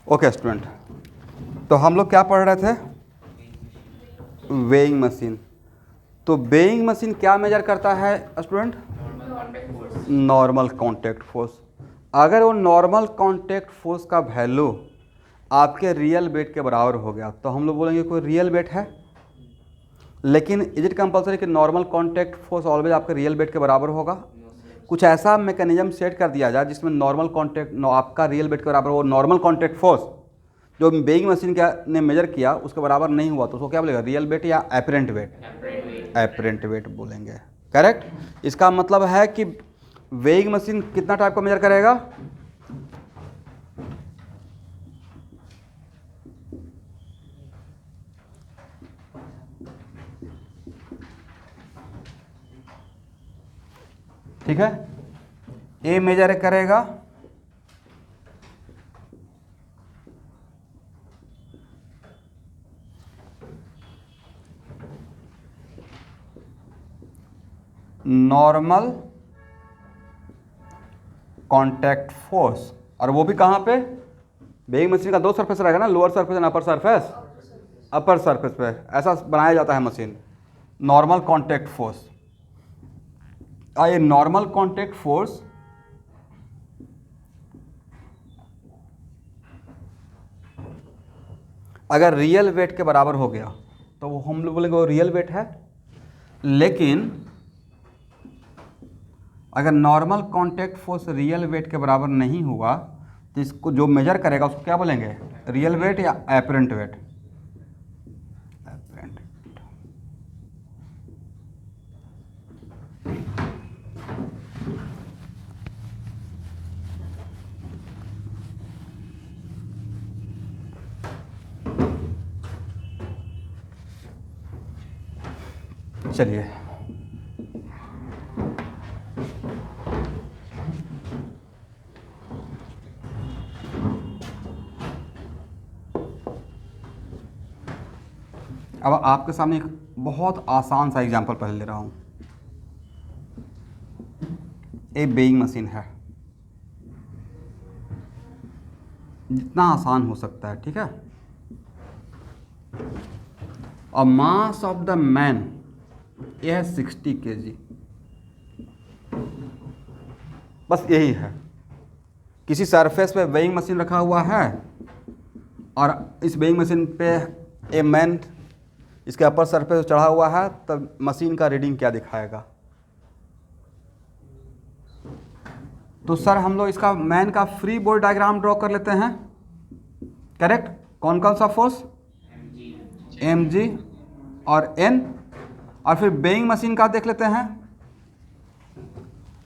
Okay student, तो हम लोग क्या पढ़ रहे थे? Weighing machine. तो वेइंग मशीन क्या मेजर करता है स्टूडेंट? Normal contact force. अगर वो नॉर्मल कॉन्टैक्ट फोर्स का वैल्यू आपके रियल वेट के बराबर हो गया तो हम लोग बोलेंगे कोई रियल वेट है। लेकिन इज इट कंपलसरी कि नॉर्मल कॉन्टैक्ट फोर्स ऑलवेज आपके रियल वेट के बराबर होगा? कुछ ऐसा मैकेनिज्म सेट कर दिया जाए जिसमें नॉर्मल कॉन्टैक्ट आपका रियल वेट के बराबर हो, नॉर्मल कॉन्टैक्ट फोर्स जो वेइंग मशीन का ने मेजर किया उसके बराबर नहीं हुआ तो उसको क्या बोलेगा? रियल वेट या एपरेंट वेट? एपरेंट वेट बोलेंगे। करेक्ट। इसका मतलब है कि वेइंग मशीन कितना टाइप का मेजर करेगा? ठीक है, ए मेजर करेगा नॉर्मल कॉन्टैक्ट फोर्स, और वो भी कहाँ पे? वेइंग मशीन का दो सरफेस रहेगा ना, lower surface and upper surface. Upper surface पे ऐसा बनाया जाता है मशीन, नॉर्मल कॉन्टैक्ट फोर्स। ये नॉर्मल कॉन्टैक्ट फोर्स अगर रियल वेट के बराबर हो गया तो वो हम लोग बोलेंगे वो रियल वेट है। लेकिन अगर normal contact force real weight के बराबर नहीं हुआ तो इसको जो मेजर करेगा उसको क्या बोलेंगे? रियल वेट या एपरेंट वेट? एपरेंट। चलिए, अब आपके सामने एक बहुत आसान सा एग्जांपल पहले ले रहा हूँ। एक वेइंग मशीन है, जितना आसान हो सकता है, ठीक है। और मास ऑफ द मैन यह है 60 kg। बस यही है, किसी सरफेस पे वेइंग मशीन रखा हुआ है और इस वेइंग मशीन पे ए मैन इसके अपर सरफेस चढ़ा हुआ है, तब मशीन का रीडिंग क्या दिखाएगा? तो सर हम लोग इसका मैन का फ्री बॉडी डायग्राम ड्रॉ कर लेते हैं। करेक्ट। कौन कौन सा फोर्स? mg और n। और फिर वेइंग मशीन का देख लेते हैं।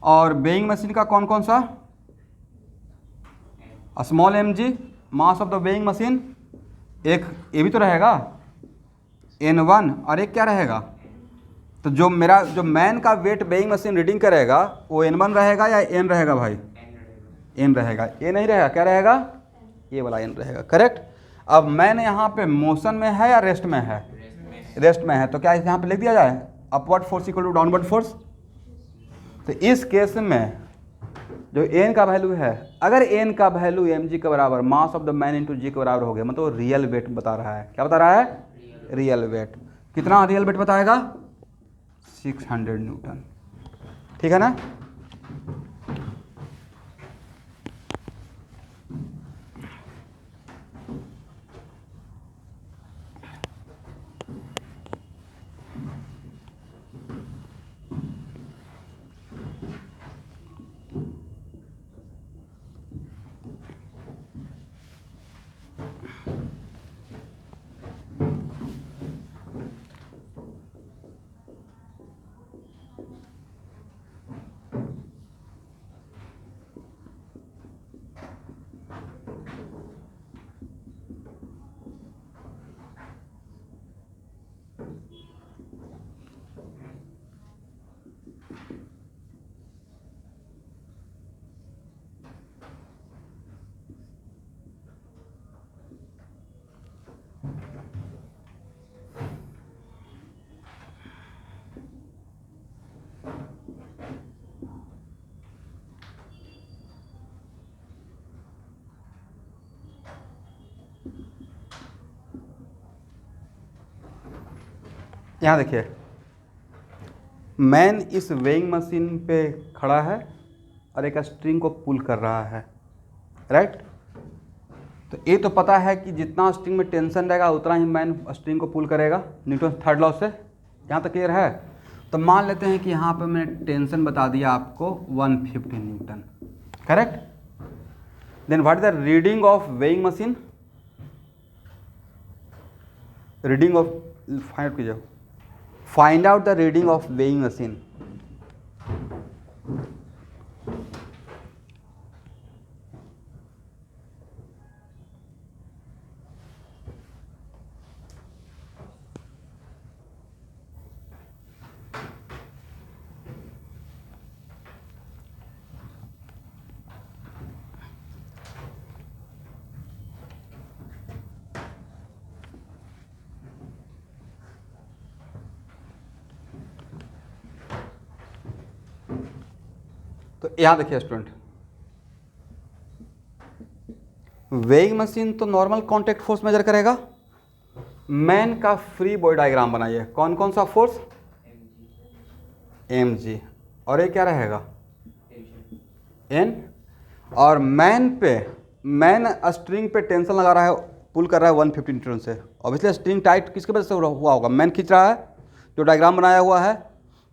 और वेइंग मशीन का कौन कौन सा? Small mg, mass of the weighing machine. एक ये भी तो रहेगा n1, और एक क्या रहेगा? तो जो मेरा जो मैन का वेट वेइंग मशीन रीडिंग करेगा वो n1 रहेगा या n रहेगा भाई? n रहेगा। ये नहीं रहेगा, क्या रहेगा? ये वाला n रहेगा। करेक्ट। अब मैन यहाँ पे मोशन में है या रेस्ट में है? रेस्ट में है। तो क्या यहाँ पे लिख दिया जाए upward force equal to downward force? तो इस केस में जो n का वैल्यू है, अगर n का वैल्यू mg के बराबर mass of the man into g के बराबर हो गया, मतलब रियल वेट बता रहा है। क्या बता रहा है? Real weight. कितना रियल वेट बताएगा? 600 न्यूटन। ठीक है ना? यहाँ देखिए, मैन इस वेइंग मशीन पे खड़ा है और एक स्ट्रिंग को पुल कर रहा है, राइट। तो ये तो पता है कि जितना स्ट्रिंग में टेंशन रहेगा उतना ही मैन स्ट्रिंग को पुल करेगा, न्यूटन थर्ड लॉ से। यहाँ तक क्लियर है। तो मान लेते हैं कि यहाँ पे मैंने टेंशन बता दिया आपको 150 newton, correct. Then what is the reading of weighing machine, reading of, find out कीजिए, find out the reading of weighing machine. तो यहाँ देखिए स्टूडेंट, वेइंग मशीन तो नॉर्मल कांटेक्ट फोर्स मेजर करेगा। मैन का फ्री बॉडी डायग्राम बनाइए, कौन कौन सा फोर्स, mg, और ये क्या रहेगा, n। और मैन स्ट्रिंग पे टेंशन लगा रहा है, पुल कर रहा है 150 न्यूटन से। ऑब्वियसली स्ट्रिंग टाइट किसके वजह से हुआ होगा, मैन खींच रहा है, जो डायग्राम बनाया हुआ है।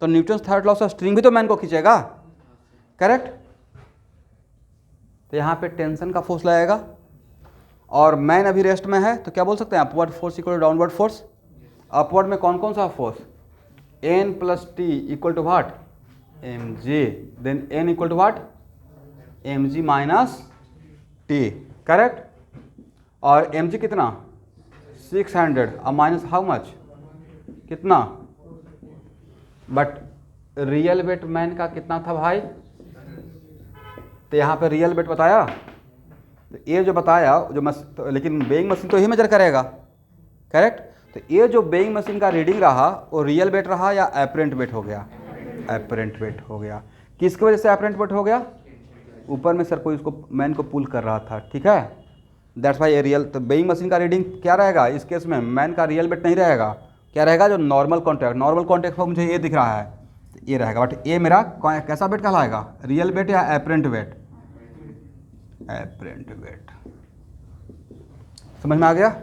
तो न्यूटन थर्ड लॉ से स्ट्रिंग भी तो मैन को खींचेगा, करेक्ट। तो यहाँ पे टेंशन का फोर्स लगेगा और मैन अभी रेस्ट में है, तो क्या बोल सकते हैं, upward force equal to downward force. Upward में कौन कौन सा force, n plus T equal to what, mg, then n equal to what, mg minus T, correct. और mg कितना, 600, अब माइनस हाउ मच, कितना, बट रियल वेट मैन का कितना था भाई, तो यहाँ पे रियल वेट बताया, तो ये जो बताया जो लेकिन वेइंग मशीन तो ही मेजर करेगा, करेक्ट। तो ये जो वेइंग मशीन का रीडिंग रहा वो रियल वेट रहा या एपरेंट वेट हो गया, एपरेंट वेट हो गया। किसकी वजह से एपरेंट वेट हो गया, ऊपर में सर कोई उसको मैन को पुल कर रहा था, ठीक है, दैट्स वाई ये रियल। तो वेइंग मशीन का रीडिंग क्या रहेगा इस केस में, मैन का रियल वेट नहीं रहेगा, क्या रहेगा, जो नॉर्मल कॉन्टैक्ट पर मुझे ये दिख रहा है, तो ये रहेगा। बट ये मेरा कैसा वेट कहलाएगा, रियल वेट या एपरेंट वेट, एपरेंट वेट। समझ में आ गया।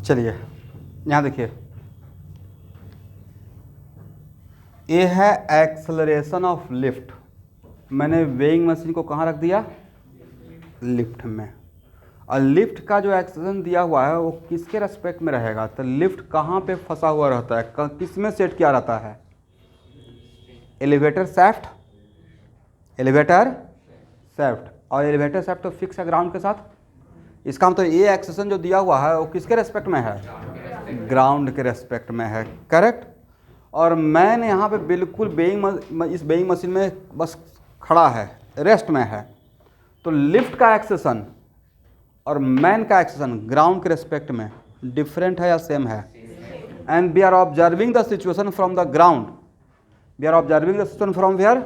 चलिए यहाँ देखिए, ये है एक्सेलरेशन ऑफ लिफ्ट। मैंने वेइंग मशीन को कहाँ रख दिया, लिफ्ट में। और लिफ्ट का जो एक्सेलरेशन दिया हुआ है वो किसके रेस्पेक्ट में रहेगा, तो लिफ्ट कहाँ पे फंसा हुआ रहता है, किस में सेट किया रहता है, एलिवेटर शैफ्ट, एलिवेटर शैफ्ट। और एलिवेटर शैफ्ट तो फिक्स है ग्राउंड के साथ। इसका मतलब ये एक्सेशन जो दिया हुआ है वो किसके रेस्पेक्ट में है, ग्राउंड के रेस्पेक्ट में है, करेक्ट। और मैंने यहाँ पे बिल्कुल इस वेइंग मशीन में बस खड़ा है, रेस्ट में है। तो लिफ्ट का एक्सेशन और मैन का एक्सेशन ग्राउंड के रेस्पेक्ट में डिफरेंट है या सेम है, and we are observing the situation from the ground, we are observing the situation from where,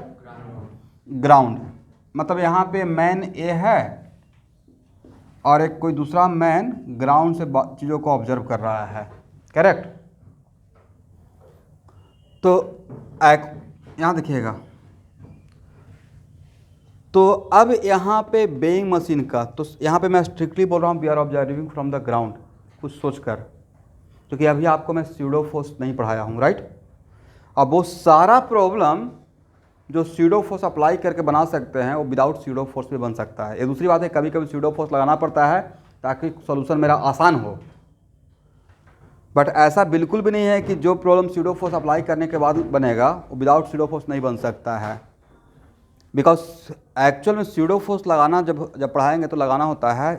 ground. मतलब यहाँ पे मैन ए है और एक कोई दूसरा मैन ग्राउंड से चीज़ों को ऑब्जर्व कर रहा है, करेक्ट। तो यहाँ देखिएगा, तो अब यहाँ पे बेइंग मशीन का, तो यहाँ पे मैं स्ट्रिक्टली बोल रहा हूँ we are observing from the ground, कुछ सोच कर, क्योंकि अभी आपको मैं स्यूडो फोर्स नहीं पढ़ाया हूँ, राइट। अब वो सारा प्रॉब्लम जो स्यूडो फोर्स अप्लाई करके बना सकते हैं वो विदाउट स्यूडो फोर्स भी बन सकता है। ये दूसरी बात है, कभी कभी स्यूडो फोर्स लगाना पड़ता है ताकि सॉल्यूशन मेरा आसान हो, बट ऐसा बिल्कुल भी नहीं है कि जो प्रॉब्लम स्यूडो फोर्स अप्लाई करने के बाद बनेगा वो विदाउट स्यूडो फोर्स नहीं बन सकता है। बिकॉज एक्चुअल में स्यूडो फोर्स लगाना जब पढ़ाएंगे तो लगाना होता है,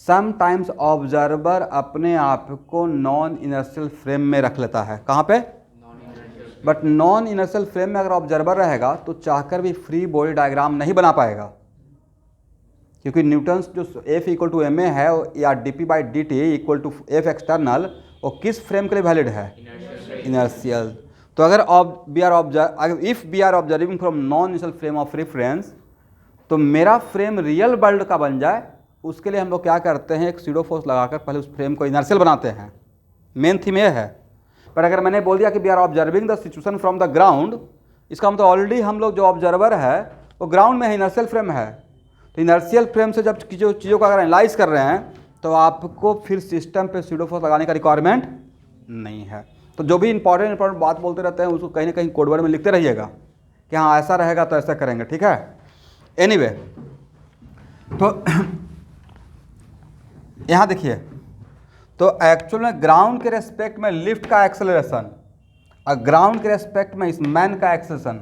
समटाइम्स ऑब्जर्वर अपने आप को नॉन इनर्शियल फ्रेम में रख लेता है। कहाँ पे? बट नॉन इनर्शियल फ्रेम में अगर ऑब्जर्वर रहेगा तो चाहकर भी फ्री बॉडी डायग्राम नहीं बना पाएगा, क्योंकि न्यूटन्स जो F equal to M A है या dp/dt equal to F external, वो किस फ्रेम के लिए वैलिड है? इनर्शियल। तो अगर if we are observing from non inertial frame of reference, तो मेरा फ्रेम रियल वर्ल्ड का बन जाए, उसके लिए हम लोग क्या करते हैं, एक स्यूडो फोर्स लगाकर पहले उस फ्रेम को इनर्शियल बनाते हैं। मेन थीम ये है। पर अगर मैंने बोल दिया कि we are observing the situation from the ground, इसका मतलब ऑलरेडी हम लोग जो ऑब्जर्वर है वो ग्राउंड में है, इनर्शियल फ्रेम है। तो इनर्शियल फ्रेम से जब चीज़ों को अगर एनालाइज कर रहे हैं तो आपको फिर सिस्टम पे स्यूडो फोर्स लगाने का रिक्वायरमेंट नहीं है। तो जो भी इंपॉर्टेंट बात बोलते रहते हैं उसको कहीं ना कहीं कोडवर्ड में लिखते रहिएगा कि हाँ ऐसा रहेगा तो ऐसा करेंगे, ठीक है। एनीवे, तो यहाँ देखिए, तो एक्चुअल में ग्राउंड के रेस्पेक्ट में लिफ्ट का एक्सेलरेशन और ग्राउंड के रेस्पेक्ट में इस मैन का एक्सेलरेशन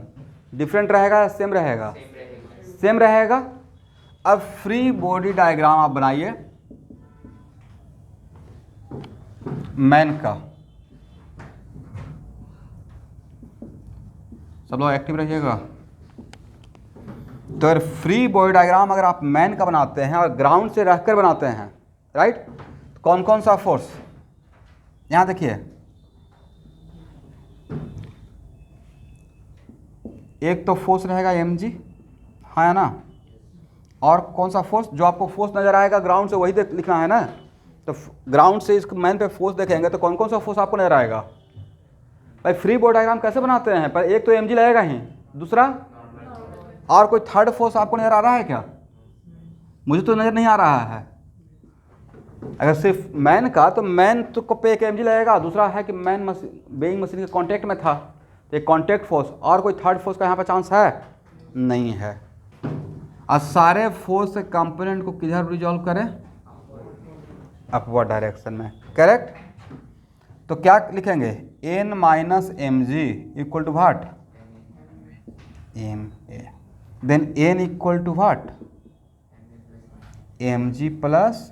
डिफरेंट रहेगा या सेम रहेगा? सेम रहेगा। अब फ्री बॉडी डायग्राम आप बनाइए मैन का। सब लोग एक्टिव रहिएगा। तो अगर फ्री बॉडी डायग्राम अगर आप मैन का बनाते हैं और ग्राउंड से रहकर बनाते हैं, राइट, तो कौन कौन सा फोर्स? यहां देखिए, एक तो फोर्स रहेगा mg, हाँ है ना, और कौन सा फोर्स? जो आपको फोर्स नजर आएगा ग्राउंड से वही लिखना है ना। तो ग्राउंड से इस मैन पे फोर्स देखेंगे तो कौन कौन सा फोर्स आपको नजर आएगा? भाई फ्री बॉडी डायग्राम कैसे बनाते हैं? पर एक तो mg लगेगा ही, दूसरा और कोई थर्ड फोर्स आपको नजर आ रहा है क्या? मुझे तो नजर नहीं आ रहा है। अगर सिर्फ मैन का, तो मैन तो को पे एक mg लगेगा, दूसरा है कि मैन बेइंग मशीन के कांटेक्ट में था, तो एक कांटेक्ट फोर्स, और कोई थर्ड फोर्स का यहाँ पर चांस है? नहीं है। और सारे फोर्स के कंपोनेंट को किधर रिजॉल्व करें? अपवर्ड डायरेक्शन में, करेक्ट। तो क्या लिखेंगे? n minus M G equal to what? M A. Then n equal to what? M G plus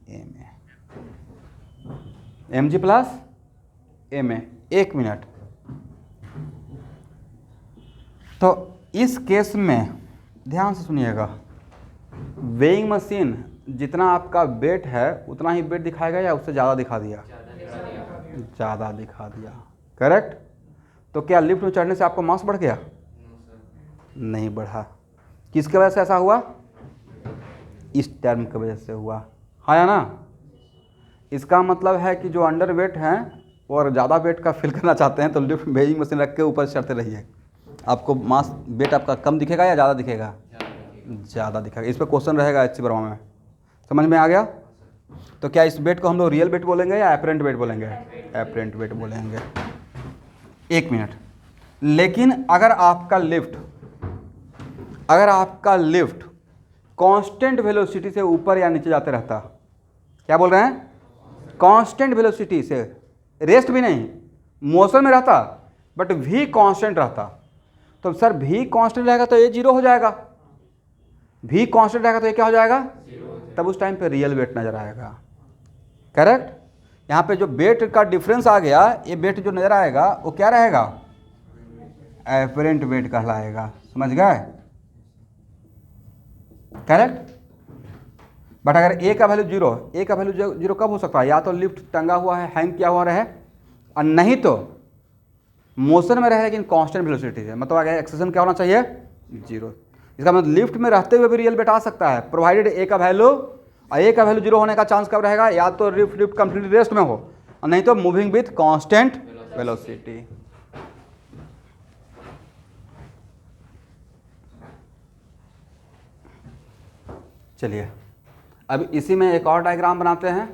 M A, M G plus M A. एक मिनट, तो इस केस में ध्यान से सुनिएगा, वेइंग मशीन जितना आपका वेट है उतना ही वेट दिखाएगा या उससे ज़्यादा दिखा दिया? ज़्यादा दिखा दिया, करेक्ट। तो क्या लिफ्ट में चढ़ने से आपको मास बढ़ गया? नहीं बढ़ा। किसके वजह से ऐसा हुआ? इस टर्म की वजह से हुआ, हाँ या ना। इसका मतलब है कि जो अंडर वेट हैं वो और ज़्यादा वेट का फील करना चाहते हैं तो लिफ्ट वेइंग मशीन रख के ऊपर चढ़ते रहिए, आपको मास वेट आपका कम दिखेगा या ज़्यादा दिखेगा? ज़्यादा दिखेगा। इस पर क्वेश्चन रहेगा HC वर्मा में, समझ में आ गया? तो क्या इस वेट को हम लोग रियल वेट बोलेंगे या एपरेंट वेट बोलेंगे? एपरेंट वेट बोलेंगे। एक मिनट, लेकिन अगर आपका लिफ्ट कांस्टेंट वेलोसिटी से ऊपर या नीचे जाते रहता, क्या बोल रहे हैं? कांस्टेंट वेलोसिटी से, रेस्ट भी नहीं, मोशन में रहता, बट v कांस्टेंट रहता, तो सर v कांस्टेंट रहेगा तो ये 0 हो जाएगा। v कांस्टेंट रहेगा तो ये क्या हो जाएगा? तब उस टाइम पे रियल वेट नजर आएगा, करेक्ट। यहाँ पे जो वेट का डिफरेंस आ गया, ये वेट जो नजर आएगा वो क्या रहेगा? एपरेंट वेट कहलाएगा, समझ गए? करेक्ट। बट अगर a का वैल्यू 0, a का वैल्यू 0 कब हो सकता है? या तो लिफ्ट टंगा हुआ है, हैंग किया हुआ रहे, और नहीं तो मोशन में रहे लेकिन कांस्टेंट वेलोसिटी से, मतलब अगर एक्सेलेरेशन क्या होना चाहिए? 0। इसका मतलब लिफ्ट में रहते हुए भी रियल वेट आ सकता है, प्रोवाइडेड a का वैल्यू, और a का वैल्यू 0 होने का चांस कब रहेगा? या तो लिफ्ट कंप्लीटली रेस्ट में हो, और नहीं तो मूविंग विथ कांस्टेंट वेलोसिटी। चलिए अब इसी में एक और डायग्राम बनाते हैं।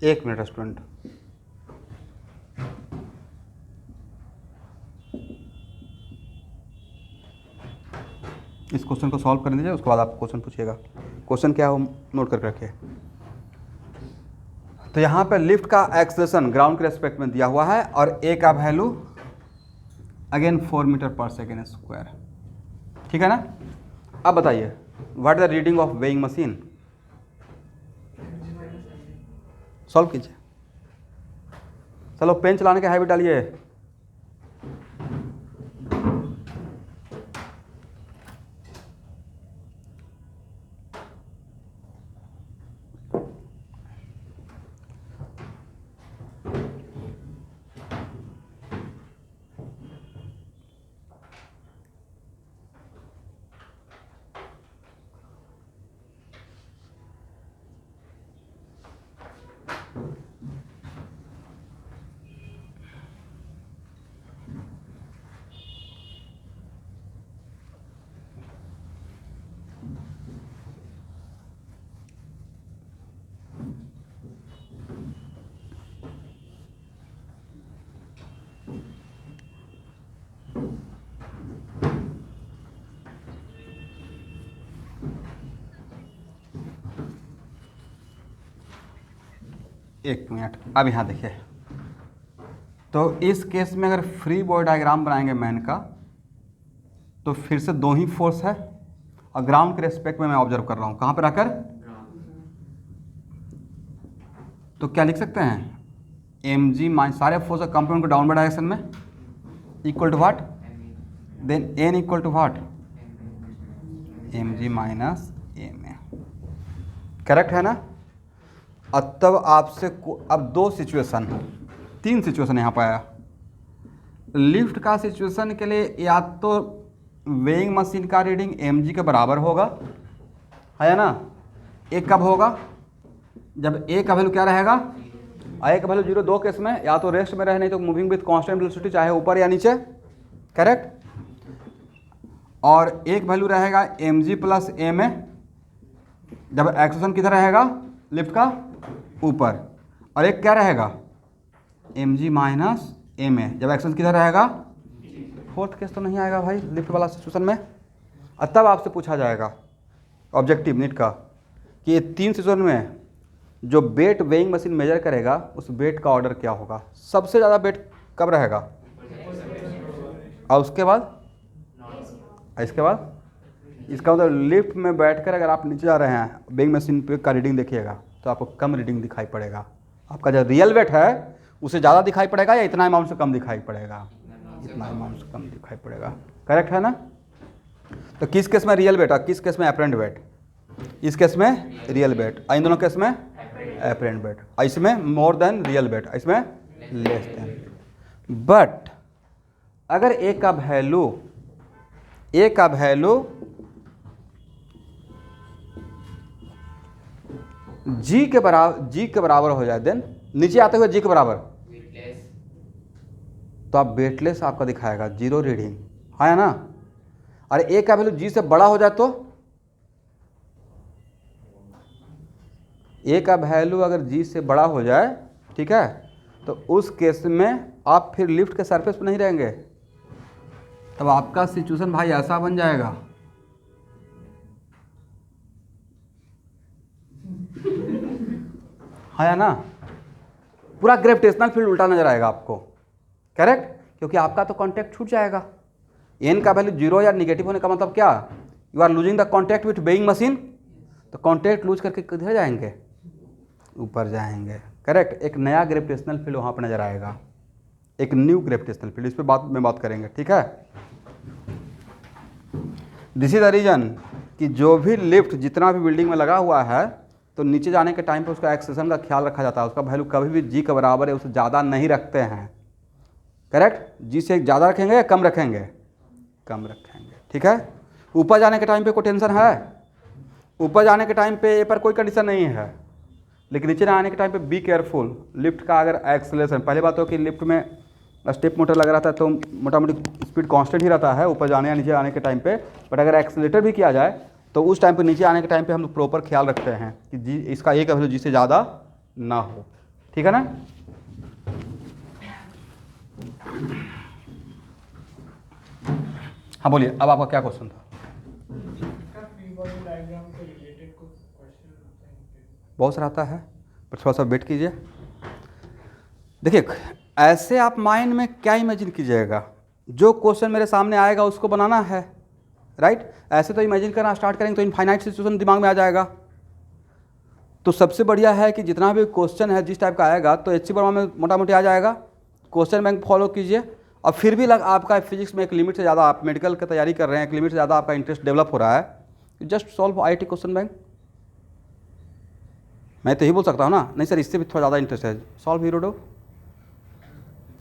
एक मिनट स्टूडेंट, इस क्वेश्चन को सॉल्व करने दीजिए, उसके बाद आप क्वेश्चन पूछिएगा। क्वेश्चन क्या हो नोट करके रखिए। तो यहाँ पे लिफ्ट का एक्सेलरेशन ग्राउंड के रेस्पेक्ट में दिया हुआ है और ए का वैल्यू अगेन 4 मीटर पर सेकेंड स्क्वायर, ठीक है ना। अब बताइए what is the reading of weighing machine, solve कीजिए। चलो पेन चलाने का हैबिट डालिए। एक मिनट, अब यहाँ देखिए, तो इस केस में अगर फ्री बॉडी डायग्राम बनाएंगे मैन का, तो फिर से दो ही फोर्स है और ग्राउंड के रेस्पेक्ट में मैं ऑब्जर्व कर रहा हूँ, कहाँ पर आकर, तो क्या लिख सकते हैं, एम जी माइनस सारे फोर्स का कंपोनेंट को डाउनवर्ड डायरेक्शन में equal to what, then N equal to what, M G minus M A, correct है ना। अब तब आपसे अब दो सिचुएशन, तीन सिचुएशन यहाँ पर आया। लिफ्ट का सिचुएशन के लिए या तो वेइंग मशीन का रीडिंग mg के बराबर होगा, है ना। एक कब होगा, जब ए का वैल्यू क्या रहेगा, ए का वैल्यू 0, दो केस में, या तो रेस्ट में रहे नहीं तो मूविंग विथ कांस्टेंट वेलोसिटी, चाहे ऊपर या नीचे, करेक्ट। और एक वैल्यू रहेगा mg प्लस ma, जब एक्सेलरेशन किधर रहेगा, लिफ्ट का ऊपर, और एक क्या रहेगा, mg माइनस ma, जब एक्सेलरेशन किधर रहेगा, फोर्थ केस तो नहीं आएगा भाई लिफ्ट वाला सिचुएशन में। और तब आपसे पूछा जाएगा ऑब्जेक्टिव नीट का कि ये तीन सिचुएशन में जो वेट वेइंग मशीन मेजर करेगा उस वेट का ऑर्डर क्या होगा, सबसे ज़्यादा वेट कब रहेगा, और उसके बाद, इसके बाद, इसका मतलब लिफ्ट में बैठकर अगर आप नीचे जा रहे हैं, वेइंग मशीन पे का रीडिंग देखिएगा तो आपको कम रीडिंग दिखाई पड़ेगा, आपका जो रियल वेट है उसे ज़्यादा दिखाई पड़ेगा या इतना अमाउंट से कम दिखाई पड़ेगा, इतना अमाउंट से कम दिखाई पड़ेगा, करेक्ट है ना। तो किस केस में रियल वेट और किस केस में एपरेंट वेट, इस केस में रियल वेट, इन दोनों केस में एपरेंट वेट, इसमें मोर देन रियल वेट, इसमें लेस देन। बट अगर ए का वैल्यू जी के बराबर हो जाए, देन नीचे आते हुए जी के बराबर, तो आप वेटलेस आपका दिखाएगा, 0 रीडिंग, है ना। और ए का वैल्यू जी से बड़ा हो जाए तो, ए का वैल्यू अगर जी से बड़ा हो जाए, ठीक है, तो उस केस में आप फिर लिफ्ट के सरफेस पर नहीं रहेंगे, तब आपका सिचुएशन भाई ऐसा बन जाएगा, है ना, पूरा ग्रेविटेशनल फील्ड उल्टा नजर आएगा आपको, करेक्ट, क्योंकि आपका तो कांटेक्ट छूट जाएगा। एन का वैल्यू 0 या निगेटिव होने का मतलब क्या, you are losing the contact with weighing machine, तो कांटेक्ट लूज करके किधर जाएंगे, ऊपर जाएंगे, करेक्ट। एक नया ग्रेविटेशनल फील्ड वहाँ पर नजर आएगा, एक न्यू ग्रेविटेशनल फील्ड, इस पर बात करेंगे, ठीक है। दिस इज द रीजन कि जो भी लिफ्ट जितना भी बिल्डिंग में लगा हुआ है, तो नीचे जाने के टाइम पे उसका एक्सेलरेशन का ख्याल रखा जाता है, उसका वैल्यू कभी भी जी के बराबर है उससे ज़्यादा नहीं रखते हैं, करेक्ट। जी से ज़्यादा रखेंगे या कम रखेंगे, कम रखेंगे। ठीक है, ऊपर जाने के टाइम पे कोई टेंशन है? ऊपर जाने के टाइम पे ए पर कोई कंडीशन नहीं है, लेकिन नीचे आने के टाइम पे बी केयरफुल। लिफ्ट का अगर एक्सेलरेशन, पहले बात हो कि लिफ्ट में स्टेप मोटर लगा रहता है तो मोटा मोटी स्पीड कांस्टेंट ही रहता है ऊपर जाने या नीचे आने के टाइम पे, बट अगर एक्सेलेटर भी किया जाए तो उस टाइम पे नीचे आने के टाइम पे हम प्रॉपर ख्याल रखते हैं कि जी इसका एक वैल्यू जिससे ज़्यादा ना हो। ठीक है ना? हाँ बोलिए, अब आपका क्या क्वेश्चन था? बहुत सारा आता है, पर थोड़ा सा वेट कीजिए। देखिए, ऐसे आप माइंड में क्या इमेजिन कीजिएगा, जो क्वेश्चन मेरे सामने आएगा उसको बनाना है, राइट? ऐसे तो इमेजिन करना स्टार्ट करेंगे तो इनफाइनाइट सिचुएशन दिमाग में आ जाएगा। तो सबसे बढ़िया है कि जितना भी क्वेश्चन है जिस टाइप का आएगा तो एचसी वर्मा में मोटा मोटी आ जाएगा। क्वेश्चन बैंक फॉलो कीजिए, और फिर भी आपका फिजिक्स में एक लिमिट से ज़्यादा, आप मेडिकल की तैयारी कर रहे हैं, एक लिमिट से ज़्यादा आपका इंटरेस्ट डेवलप हो रहा है, just solve IIT question bank. मैं तो यही बोल सकता हूँ ना, नहीं सर इससे भी थोड़ा ज़्यादा इंटरेस्ट है, सॉल्व हीरोडो,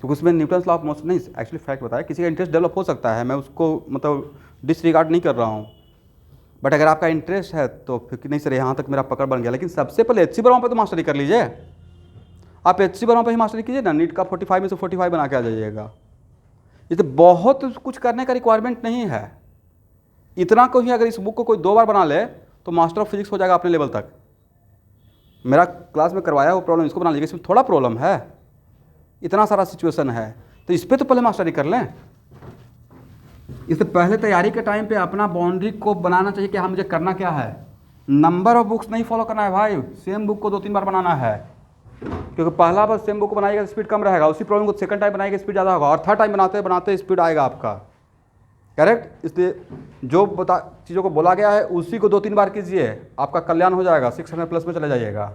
क्योंकि उसमें न्यूटन्स लॉ ऑफ मोशन, नहीं एक्चुअली फैक्ट बताया, किसी का इंटरेस्ट डेवलप हो सकता है, मैं उसको मतलब डिसरिगार्ड नहीं कर रहा हूँ, बट अगर आपका इंटरेस्ट है तो फिर नहीं सर यहाँ तक मेरा पकड़ बन गया। लेकिन सबसे पहले एचसी वर्मा पे तो मास्टरी कर लीजिए, आप एचसी वर्मा पे ही मास्टरी कीजिए ना, नीट का 45 में से 45 बना के आ जाइएगा। ये तो बहुत कुछ करने का रिक्वायरमेंट नहीं है, इतना को ही अगर इस बुक को कोई 2 बार बना ले तो मास्टर ऑफ फिजिक्स हो जाएगा अपने लेवल तक। मेरा क्लास में करवाया वो प्रॉब्लम इसको बना लीजिए, इसमें थोड़ा प्रॉब्लम है, इतना सारा सिचुएशन है, तो इस पर तो पहले मास्टरी कर लें। इससे पहले तैयारी के टाइम पे अपना बाउंड्री को बनाना चाहिए कि हाँ मुझे करना क्या है। नंबर ऑफ बुक्स नहीं फॉलो करना है भाई, सेम बुक को 2-3 बार बनाना है, क्योंकि पहला बार सेम बुक बनाएगा स्पीड कम रहेगा, उसी प्रॉब्लम को सेकंड टाइम बनाएगा स्पीड ज़्यादा होगा, और थर्ड टाइम बनाते बनाते स्पीड आएगा आपका, करेक्ट? इसलिए जो चीज़ों को बोला गया है उसी को 2-3 बार कीजिए, आपका कल्याण हो जाएगा, 600 प्लस में चले जाइएगा।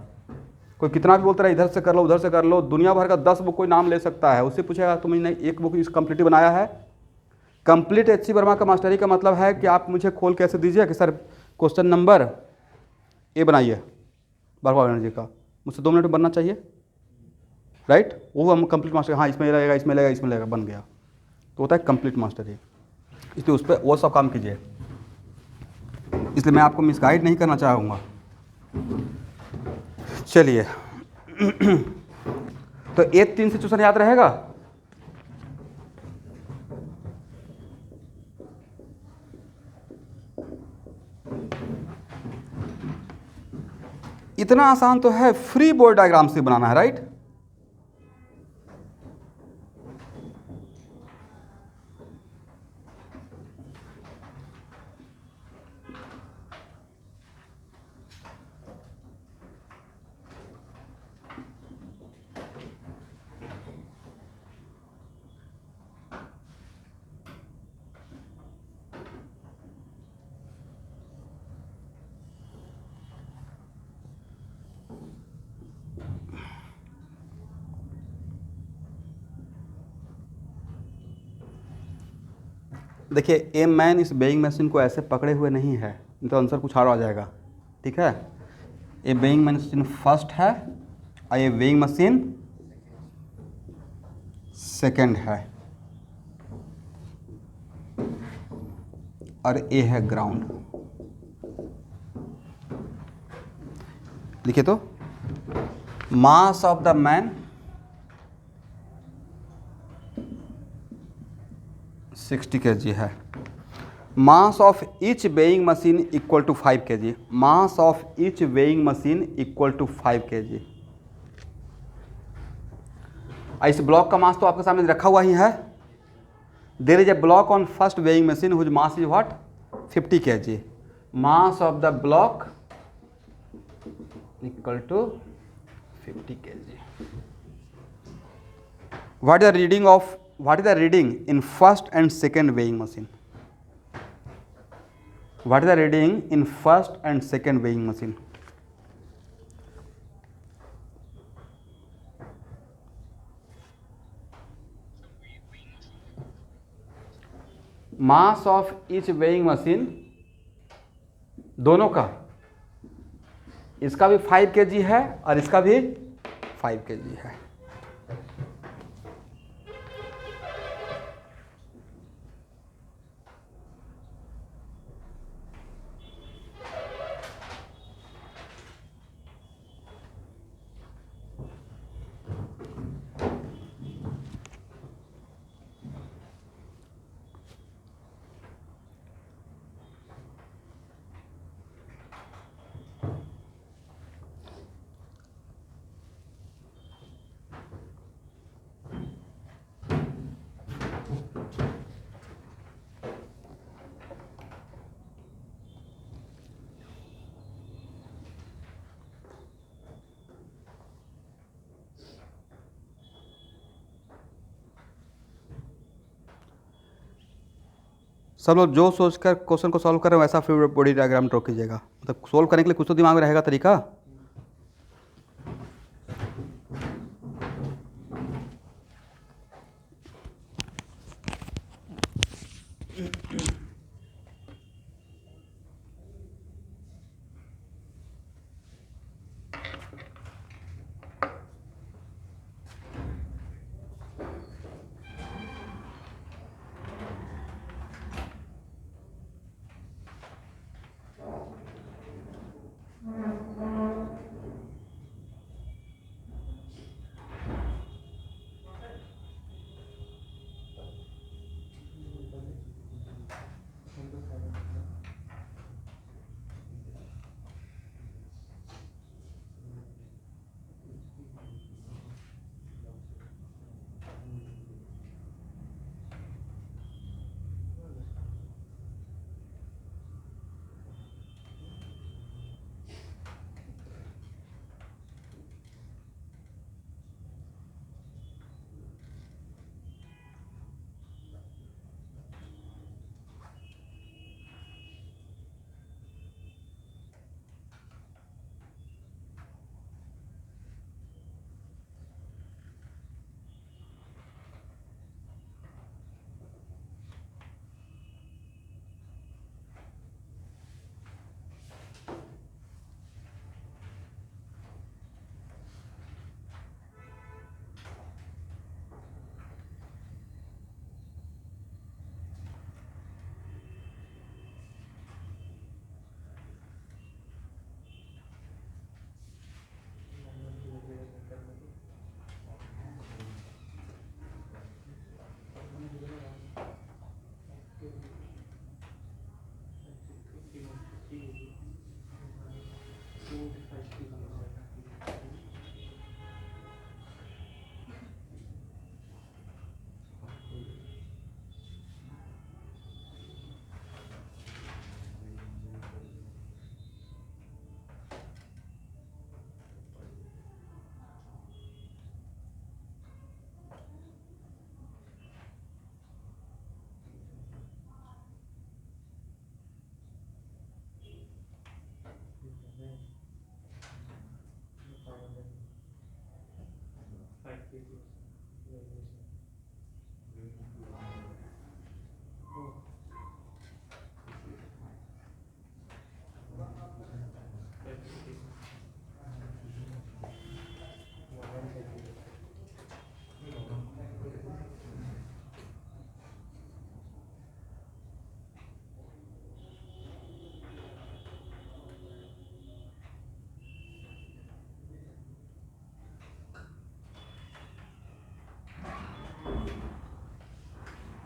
कोई कितना भी बोलता रहा इधर से कर लो उधर से कर लो, दुनिया भर का 10 बुक कोई नाम ले सकता है, उससे पूछेगा तुमने एक बुक इस कंप्लीट बनाया है? कंप्लीट एचसी वर्मा का मास्टरी का मतलब है कि आप मुझे खोल कैसे दीजिए कि सर क्वेश्चन नंबर ए बनाइए वर्मा बनर्जी का, मुझसे 2 मिनट में बनना चाहिए, राइट? वो हम कंप्लीट मास्टर, हाँ इसमें लगेगा इसमें लगेगा इसमें लगेगा, बन गया, तो होता है कंप्लीट मास्टरी। इसलिए उस पर वो सब काम कीजिए, इसलिए मैं आपको मिसगाइड नहीं करना चाहूँगा। चलिए तो 1-3 सिचुएशन याद रहेगा? इतना आसान तो है, फ्री बोर्ड डायग्राम से बनाना है, राइट? देखिए, ए मैन इस बेइंग मशीन को ऐसे पकड़े हुए नहीं है, तो आंसर कुछ और आ जाएगा। ठीक है, ये वेइंग मशीन फर्स्ट है और ये वेइंग मशीन सेकंड है, और ए है ग्राउंड। लिखिए तो, mass of the man 60 kg है, mass of each weighing machine equal to 5 kg, mass of each weighing machine equal to 5 kg। इस ब्लॉक का मास तो आपके सामने रखा हुआ ही है। There is a block on first weighing machine whose mass is what 50 kg, mass of the block equal to 50 kg। What is the reading in first and second weighing machine? What is the reading in first and second weighing machine? Mass of each weighing machine, दोनों का, इसका भी 5 kg है और इसका भी 5 kg है। सब लोग जो सोचकर क्वेश्चन को सॉल्व कर रहे हो वैसा फ्री बॉडी डायग्राम ड्रॉ कीजिएगा, मतलब सॉल्व करने के लिए कुछ तो दिमाग में रहेगा तरीका।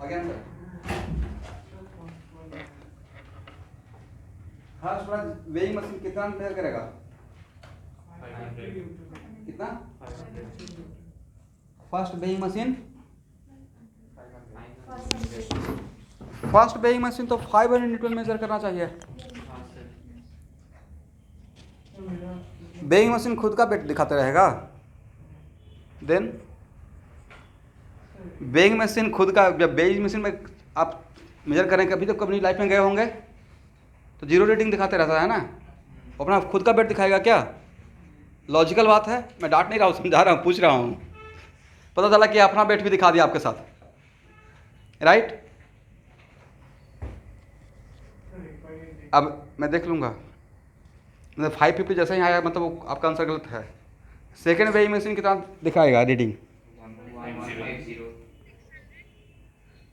अगेन सर, हाँ वेइंग मशीन कितना मेजर करेगा? 500। कितना? 500। First weighing machine, first weighing machine तो 500 न्यूटन मेजर करना चाहिए। वेइंग मशीन खुद का वेट दिखाते रहेगा, देन वेइंग मशीन खुद का, जब वेइंग मशीन में आप मेजर करें कभी तो कभी लाइफ में गए होंगे तो जीरो रीडिंग दिखाते रहता है ना, अपना खुद का वेट दिखाएगा क्या? लॉजिकल बात है, मैं डांट नहीं रहा हूँ, समझा रहा हूँ, पूछ रहा हूँ। पता चला कि अपना वेट भी दिखा दिया आपके साथ, राइट? अब मैं देख लूँगा, मतलब 550 जैसे ही आया मतलब वो आपका आंसर गलत है। सेकेंड वेइंग मशीन कितना दिखाएगा रीडिंग?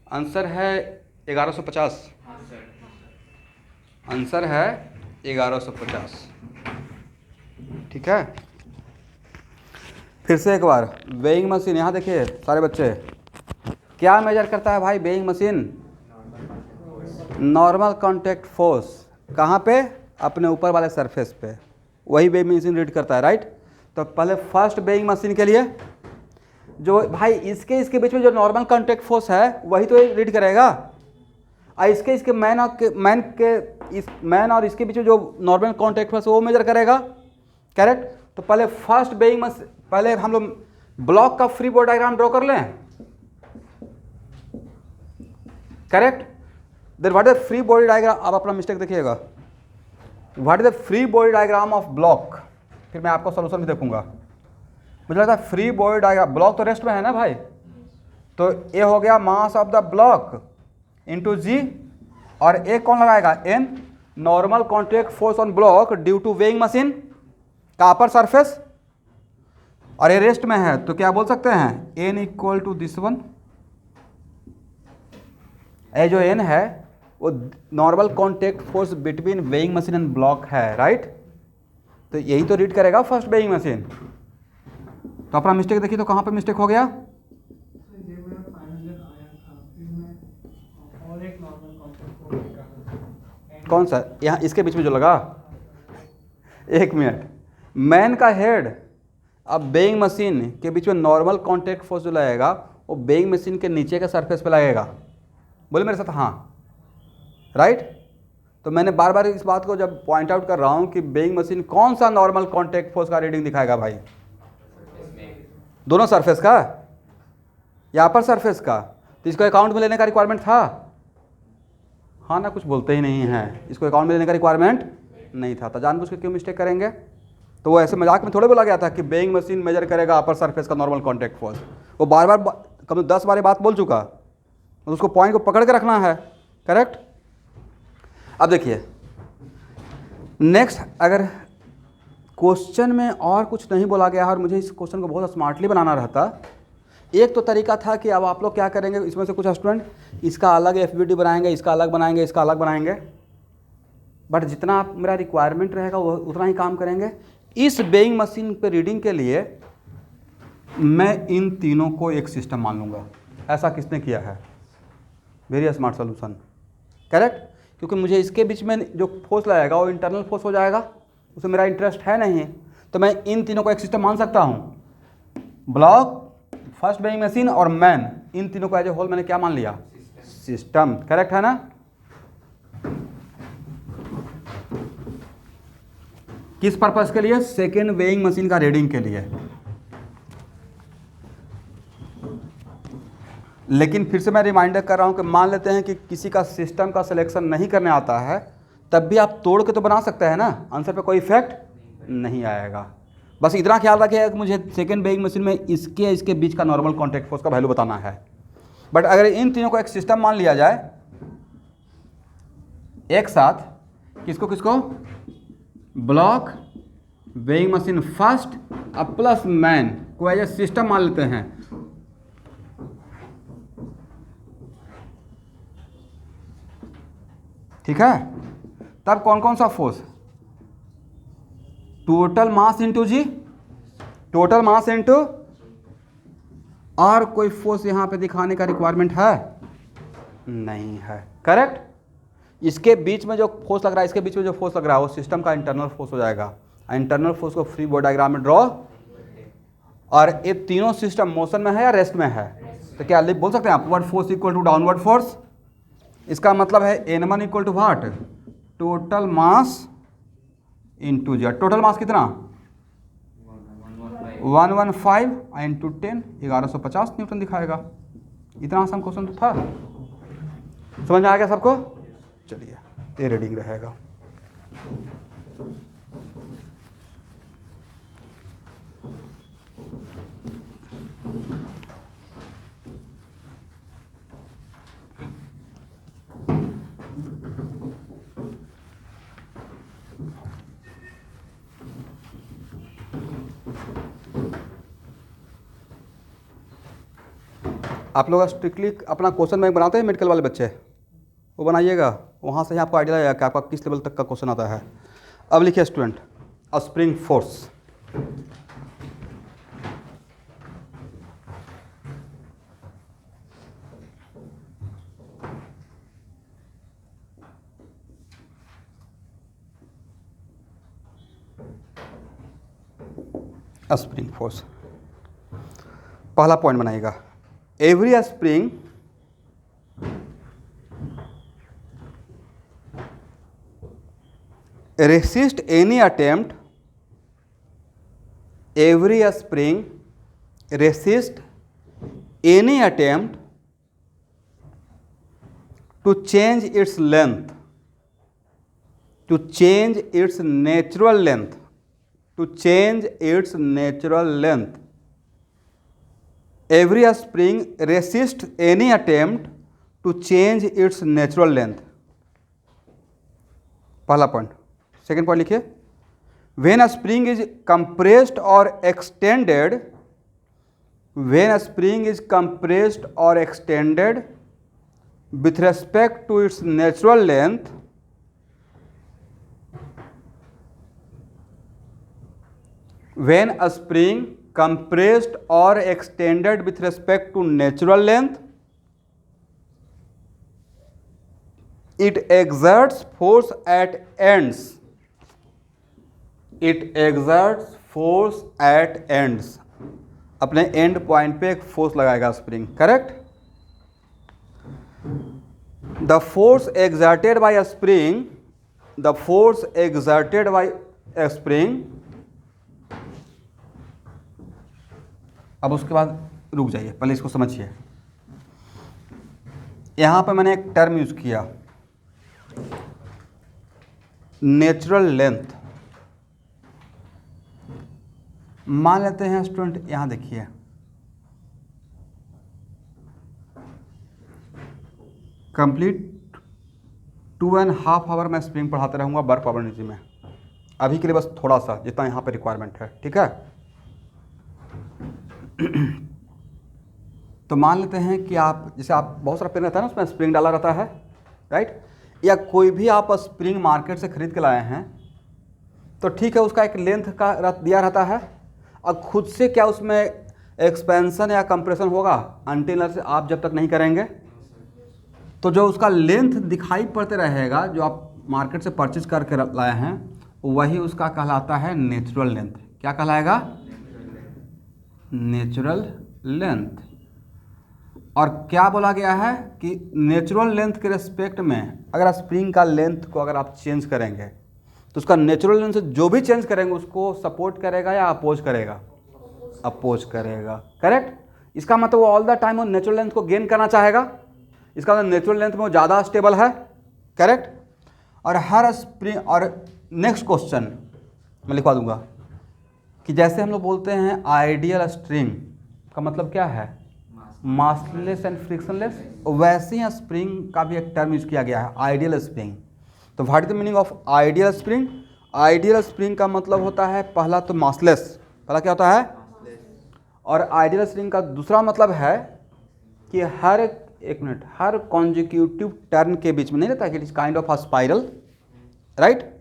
आंसर है 1150। आंसर है 1150, ठीक है। फिर से एक बार, वेइंग मशीन यहाँ देखिए सारे बच्चे, क्या मेजर करता है भाई weighing machine? Normal contact force. कहाँ पे? अपने ऊपर वाले सरफेस पे, वही वेइंग मशीन रीड करता है, राइट? तो पहले फर्स्ट वेइंग मशीन के लिए जो भाई इसके बीच में जो नॉर्मल कॉन्टैक्ट फोर्स है वही तो रीड करेगा, और इसके मैन और इसके बीच में जो नॉर्मल कॉन्टैक्ट फोर्स वो मेजर करेगा, करेक्ट? तो पहले फर्स्ट वेइंग मशीन, पहले हम लोग ब्लॉक का फ्री बॉडी डायग्राम ड्रॉ कर लें, correct? Then what is the free body diagram, आप अपना मिस्टेक देखिएगा, what is the free body diagram of block, फिर मैं आपको सोल्यूशन भी देखूंगा। मुझे लगता है फ्री बॉडी डायग्राम, ब्लॉक तो रेस्ट में है ना भाई, तो ये हो गया mass of the block into g, और ए कौन लगाएगा, N, normal contact force on block due to weighing machine का अपर सरफेस, और ये रेस्ट में है तो क्या बोल सकते हैं, N equal to this one. ये जो एन है वो normal contact force between weighing machine and block है, राइट। तो यही तो रीड करेगा फर्स्ट वेइंग मशीन। तो अपना मिस्टेक देखिए तो कहाँ पे मिस्टेक हो गया, कौन सा, यहाँ इसके बीच में जो लगा, एक मिनट, मैन का हेड अब बेइंग मशीन के बीच में नॉर्मल कॉन्टैक्ट फोर्स जो लगेगा वो बेइंग मशीन के नीचे के सरफेस पे लगेगा, बोले मेरे साथ हाँ, राइट। तो मैंने बार बार इस बात को जब पॉइंट आउट कर रहा हूँ कि बेइंग मशीन कौन सा नॉर्मल कॉन्टैक्ट फोर्स का रीडिंग दिखाएगा भाई, दोनों सरफेस का या अपर सरफेस का, तो इसको अकाउंट में लेने का रिक्वायरमेंट था, हाँ ना, कुछ बोलते ही नहीं हैं, इसको अकाउंट में लेने का रिक्वायरमेंट नहीं था, तो जानबूझ के क्यों मिस्टेक करेंगे। तो वो ऐसे मजाक में थोड़े बोला गया था कि बेइंग मशीन मेजर करेगा अपर सरफेस का नॉर्मल कॉन्टैक्ट फोर्स, वो बार बार कम 10 बार बात बोल चुका, तो उसको पॉइंट को पकड़ के रखना है, करेक्ट। अब देखिए नेक्स्ट, अगर क्वेश्चन में और कुछ नहीं बोला गया है और मुझे इस क्वेश्चन को बहुत स्मार्टली बनाना रहता, एक तो तरीका था कि अब आप लोग क्या करेंगे, इसमें से कुछ स्टूडेंट इसका अलग एफबीडी बनाएंगे, इसका अलग बनाएंगे, इसका अलग बनाएंगे, बट जितना आप मेरा रिक्वायरमेंट रहेगा वो उतना ही काम करेंगे। इस बेइंग मशीन पे रीडिंग के लिए मैं इन तीनों को एक सिस्टम मान लूँगा। ऐसा किसने किया है, वेरी स्मार्ट सोल्यूशन, करेक्ट, क्योंकि मुझे इसके बीच में जो फोर्स लगाएगा वो इंटरनल फोर्स हो जाएगा, उसमें मेरा इंटरेस्ट है नहीं, तो मैं इन तीनों को एक सिस्टम मान सकता हूँ। ब्लॉक, फर्स्ट बेइंग मशीन और मैन, इन तीनों को एज ए होल मैंने क्या मान लिया, सिस्टम, करेक्ट है ना। किस पर्पस के लिए, सेकेंड वेइंग मशीन का रीडिंग के लिए। लेकिन फिर से मैं रिमाइंडर कर रहा हूं कि मान लेते हैं कि किसी का सिस्टम का सिलेक्शन नहीं करने आता है, तब भी आप तोड़ के तो बना सकते हैं ना, आंसर पे कोई इफेक्ट नहीं आएगा। बस इतना ख्याल रखिएगा कि मुझे सेकेंड बेइंग मशीन में इसके बीच का नॉर्मल कॉन्टैक्ट फोर्स का वैल्यू बताना है। बट अगर इन तीनों को एक सिस्टम मान लिया जाए एक साथ, किसको किसको, ब्लॉक, वेइंग मशीन फर्स्ट अब प्लस मैन को एज ए सिस्टम मान लेते हैं, ठीक है। तब कौन कौन सा force, total mass into G, total mass into, और कोई फोर्स यहां पे दिखाने का रिक्वायरमेंट है नहीं है, करेक्ट। इसके बीच में जो फोर्स लग रहा है, इसके बीच में जो फोर्स लग रहा है वो सिस्टम का इंटरनल फोर्स हो जाएगा। इंटरनल फोर्स को फ्री बॉडी डायग्राम में ड्रॉ, और ये तीनों सिस्टम मोशन में है या रेस्ट में है, तो क्या बोल सकते हैं upward force equal to downward force. इसका मतलब है N1 equal to what, total mass into G. Total mass कितना, 115 इंटू 10, 1150 न्यूटन दिखाएगा। इतना आसान क्वेश्चन तो था, समझ में आ गया सबको। चलिए ये रीडिंग रहेगा। आप लोग स्ट्रिक्टली अपना क्वेश्चन बैंक बनाते हैं, मेडिकल वाले बच्चे वो बनाइएगा, वहाँ से ही आपको आइडिया लगेगा कि आपका किस लेवल तक का क्वेश्चन आता है। अब लिखिए स्टूडेंट, अ स्प्रिंग फोर्स, अ स्प्रिंग फोर्स, पहला पॉइंट बनाइएगा, every spring resist any attempt, every spring resist any attempt to change its length, to change its natural length, to change its natural length. Every spring resists any attempt to change its natural length. पहला point. Second point लिखिए. When a spring is compressed or extended, when a spring is compressed or extended with respect to its natural length, when a spring compressed or extended with respect to natural length, it exerts force at ends. It exerts force at ends. अपने and point पे एक force लगाएगा spring. Correct. The force exerted by a spring, the force exerted by a spring. अब उसके बाद रुक जाइए, पहले इसको समझिए. यहां पे मैंने एक टर्म यूज किया, नेचुरल लेंथ. मान लेते हैं स्टूडेंट, यहां देखिए, कंप्लीट 2.5 आवर मैं स्प्रिंग पढ़ाते रहूंगा वर्क प्रोबेबिलिटी में. अभी के लिए बस थोड़ा सा जितना यहां पे रिक्वायरमेंट है. ठीक है. तो मान लेते हैं कि आप, जैसे आप बहुत सारा पेन रहता है ना, उसमें स्प्रिंग डाला रहता है, राइट. या कोई भी आप स्प्रिंग मार्केट से खरीद के लाए हैं, तो ठीक है, उसका एक लेंथ का दिया रहता है. और खुद से क्या उसमें एक्सपेंशन या कंप्रेशन होगा अनटिल से आप जब तक नहीं करेंगे. तो जो उसका लेंथ दिखाई पड़ते रहेगा, जो आप मार्केट से परचेज करके लाए हैं, वही उसका कहलाता है नेचुरल लेंथ. क्या कहलाएगा? Natural length. और क्या बोला गया है कि नेचुरल लेंथ के रिस्पेक्ट में अगर स्प्रिंग का लेंथ को अगर आप चेंज करेंगे, तो उसका नेचुरल लेंथ से जो भी चेंज करेंगे उसको सपोर्ट करेगा या अपोज करेगा? अपोज करेगा. करेक्ट. इसका मतलब वो ऑल द टाइम वो नेचुरल लेंथ को गेन करना चाहेगा. इसका मतलब नेचुरल लेंथ में वो ज़्यादा स्टेबल है. करेक्ट. और हर स्प्रिंग, और नेक्स्ट क्वेश्चन मैं लिखवा दूंगा कि जैसे हम लोग बोलते हैं आइडियल स्प्रिंग का मतलब क्या है? Massless and frictionless. वैसे ही स्प्रिंग का भी एक टर्म यूज किया गया है, आइडियल स्प्रिंग. तो what is the meaning of ideal spring? Ideal spring का मतलब होता है पहला तो मासलेस. पहला क्या होता है? और आइडियल स्प्रिंग का दूसरा मतलब है कि हर कॉन्जिक्यूटिव टर्न के बीच में नहीं रहता कि it is kind of a spiral, right.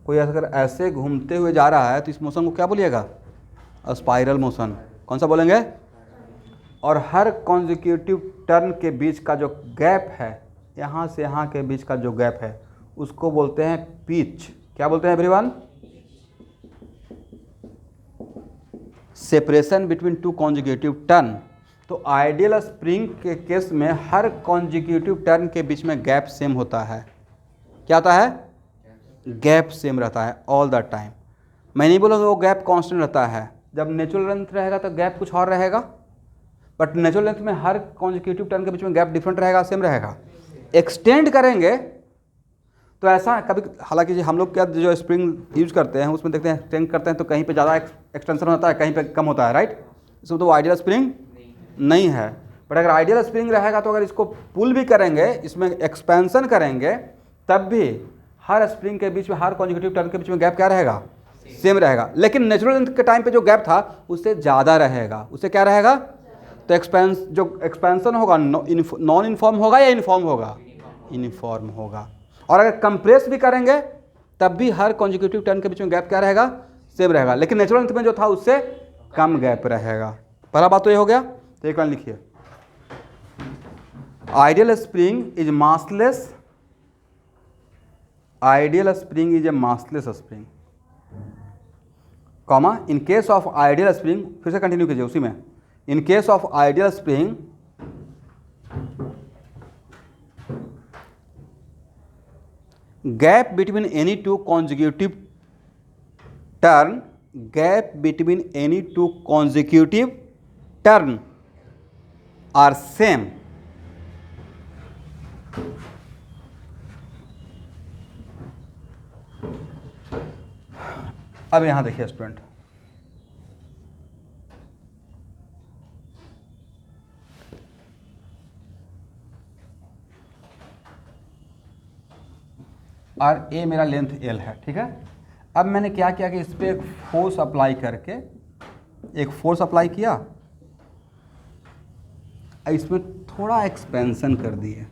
कोई अगर ऐसे घूमते हुए जा रहा है तो इस मोशन को क्या बोलिएगा? Spiral motion. कौन सा बोलेंगे? और हर कॉन्जिक्यूटिव टर्न के बीच का जो गैप है, यहाँ से यहाँ के बीच का जो गैप है, उसको बोलते हैं पिच. क्या बोलते हैं everyone? Separation between two consecutive turn. तो आइडियल स्प्रिंग के केस में हर कॉन्जिक्यूटिव टर्न के बीच में गैप सेम होता है. क्या होता है? गैप सेम रहता है ऑल द टाइम. मैं नहीं बोलूँगा वो गैप कांस्टेंट रहता है. जब नेचुरल लेंथ रहेगा तो गैप कुछ और रहेगा, बट नेचुरल लेंथ में हर कॉन्जिक्यूटिव टर्न के बीच में गैप डिफरेंट रहेगा, सेम रहेगा. एक्सटेंड करेंगे तो ऐसा कभी, हालांकि हम लोग क्या जो स्प्रिंग यूज करते हैं उसमें देखते हैं एक्सटेंड करते हैं तो कहीं पे ज़्यादा एक्सटेंशन होता है, कहीं पे कम होता है, राइट. इसमें तो आइडियल स्प्रिंग नहीं है. बट अगर आइडियल स्प्रिंग रहेगा तो अगर इसको पुल भी करेंगे, इसमें एक्सपेंशन करेंगे, तब भी हर स्प्रिंग के बीच में, हर कॉन्जिक्यूटिव टर्न के बीच में गैप क्या रहेगा? सेम रहेगा. लेकिन नेचुरल लेंथ के टाइम पे जो गैप था उससे ज़्यादा रहेगा. उससे क्या रहेगा? तो एक्सपेंशन होगा नॉन इनफॉर्म होगा या इनफॉर्म होगा? यूनिफॉर्म होगा. और अगर कंप्रेस भी करेंगे तब भी हर कॉन्जिक्यूटिव टर्न के बीच में गैप क्या रहेगा? सेम रहेगा. लेकिन नेचुरल लेंथ में जो था उससे कम गैप रहेगा. पहला बात तो ये हो गया. तो एक बार लिखिए, ideal spring is massless. Ideal spring is a massless spring, comma, in case of ideal spring, फिर से कंटिन्यू कीजिए उसी में. In case of ideal spring gap between any two consecutive turn gap between any two consecutive turn are same. अब यहां देखिए student, और ए मेरा लेंथ एल है, ठीक है। अब मैंने क्या किया कि इस पर एक फोर्स अप्लाई करके, एक फोर्स अप्लाई किया, इसमें थोड़ा एक्सपेंशन कर दिए,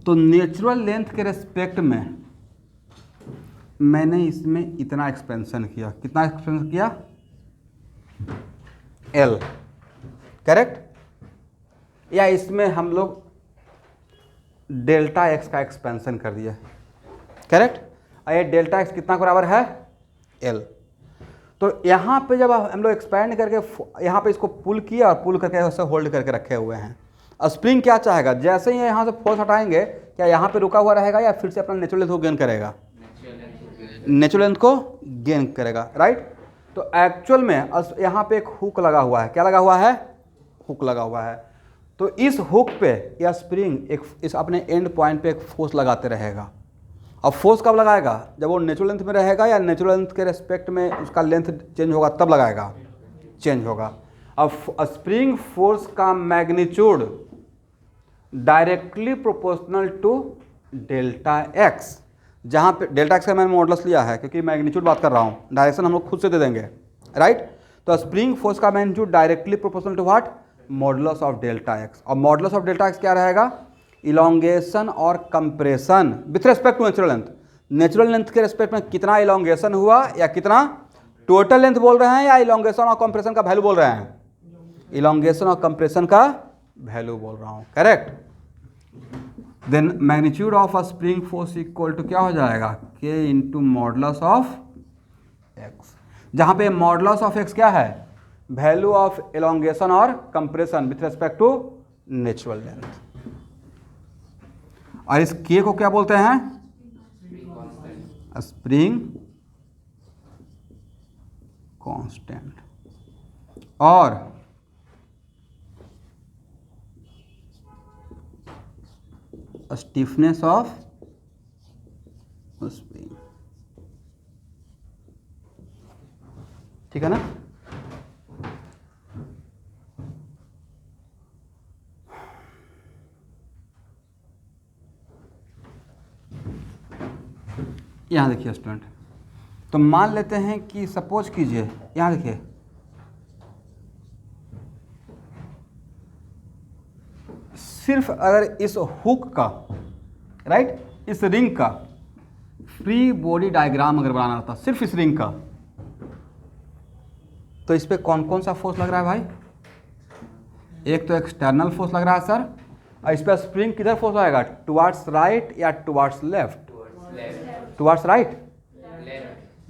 तो नेचुरल लेंथ के रेस्पेक्ट में मैंने इसमें इतना एक्सपेंशन किया। कितना एक्सपेंशन किया? L, correct. या इसमें हम लोग डेल्टा एक्स का एक्सपेंशन कर दिया, करेक्ट। और ये डेल्टा एक्स कितना बराबर है? एल। तो यहाँ पे जब हम लोग एक्सपेंड करके यहाँ पे इसको पुल किया और पुल करके उसे होल्ड करके रखे हुए हैं, स्प्रिंग क्या चाहेगा? जैसे ही यहाँ से फोर्स हटाएंगे, क्या यहाँ पे रुका हुआ रहेगा या फिर से अपना नेचुरल लेंथ को गेन करेगा? नेचुरल लेंथ को गेन करेगा, राइट। तो एक्चुअल में यहाँ पे एक हुक लगा हुआ है। क्या लगा हुआ है? हुक लगा हुआ है। तो इस हुक पे या स्प्रिंग एक इस अपने एंड पॉइंट पे एक फोर्स लगाते रहेगा। अब फोर्स कब लगाएगा? जब वो नेचुरल लेंथ में रहेगा या नेचुरल लेंथ के रेस्पेक्ट में उसका लेंथ चेंज होगा तब लगाएगा, चेंज होगा। अब स्प्रिंग फोर्स का magnitude directly proportional to delta X, जहाँ पे डेल्टा एक्स का मैंने मॉडुलस लिया है क्योंकि मैग्नीट्यूड बात कर रहा हूँ, डायरेक्शन हम लोग खुद से दे देंगे, राइट। तो स्प्रिंग फोर्स का magnitude directly proportional to what? Modulus of delta X. और मॉडुलस ऑफ डेल्टा एक्स क्या रहेगा? इलोंगेशन और compression with respect to natural length. Natural length के रेस्पेक्ट में कितना इलोंगेशन हुआ या कितना टोटल लेंथ बोल रहे हैं, या इलोंगेशन और कंप्रेशन का वैल्यू बोल रहे हैं? इलोंगेशन और कंप्रेशन का वैल्यू बोल रहा हूँ, correct. Then magnitude of a spring force equal to क्या हो जाएगा? के इंटू मॉडुलस ऑफ एक्स, जहाँ पे मॉडुलस ऑफ एक्स क्या है? वैल्यू ऑफ इलोंगेशन और compression with respect to natural length. और इस के को क्या बोलते हैं? Spring constant. और स्टिफनेस ऑफ स्प्रिंग, ठीक है ना। यहाँ देखिए स्टूडेंट, तो मान लेते हैं कि सपोज कीजिए, यहाँ देखिए सिर्फ अगर इस हुक का, राइट, इस रिंग का फ्री बॉडी डायग्राम अगर बनाना था, सिर्फ इस रिंग का, तो इस पे कौन कौन सा फोर्स लग रहा है भाई? एक तो एक्सटर्नल फोर्स लग रहा है सर, और इस पर स्प्रिंग किधर फोर्स आएगा? टुवार्ड्स राइट या towards left? Towards right,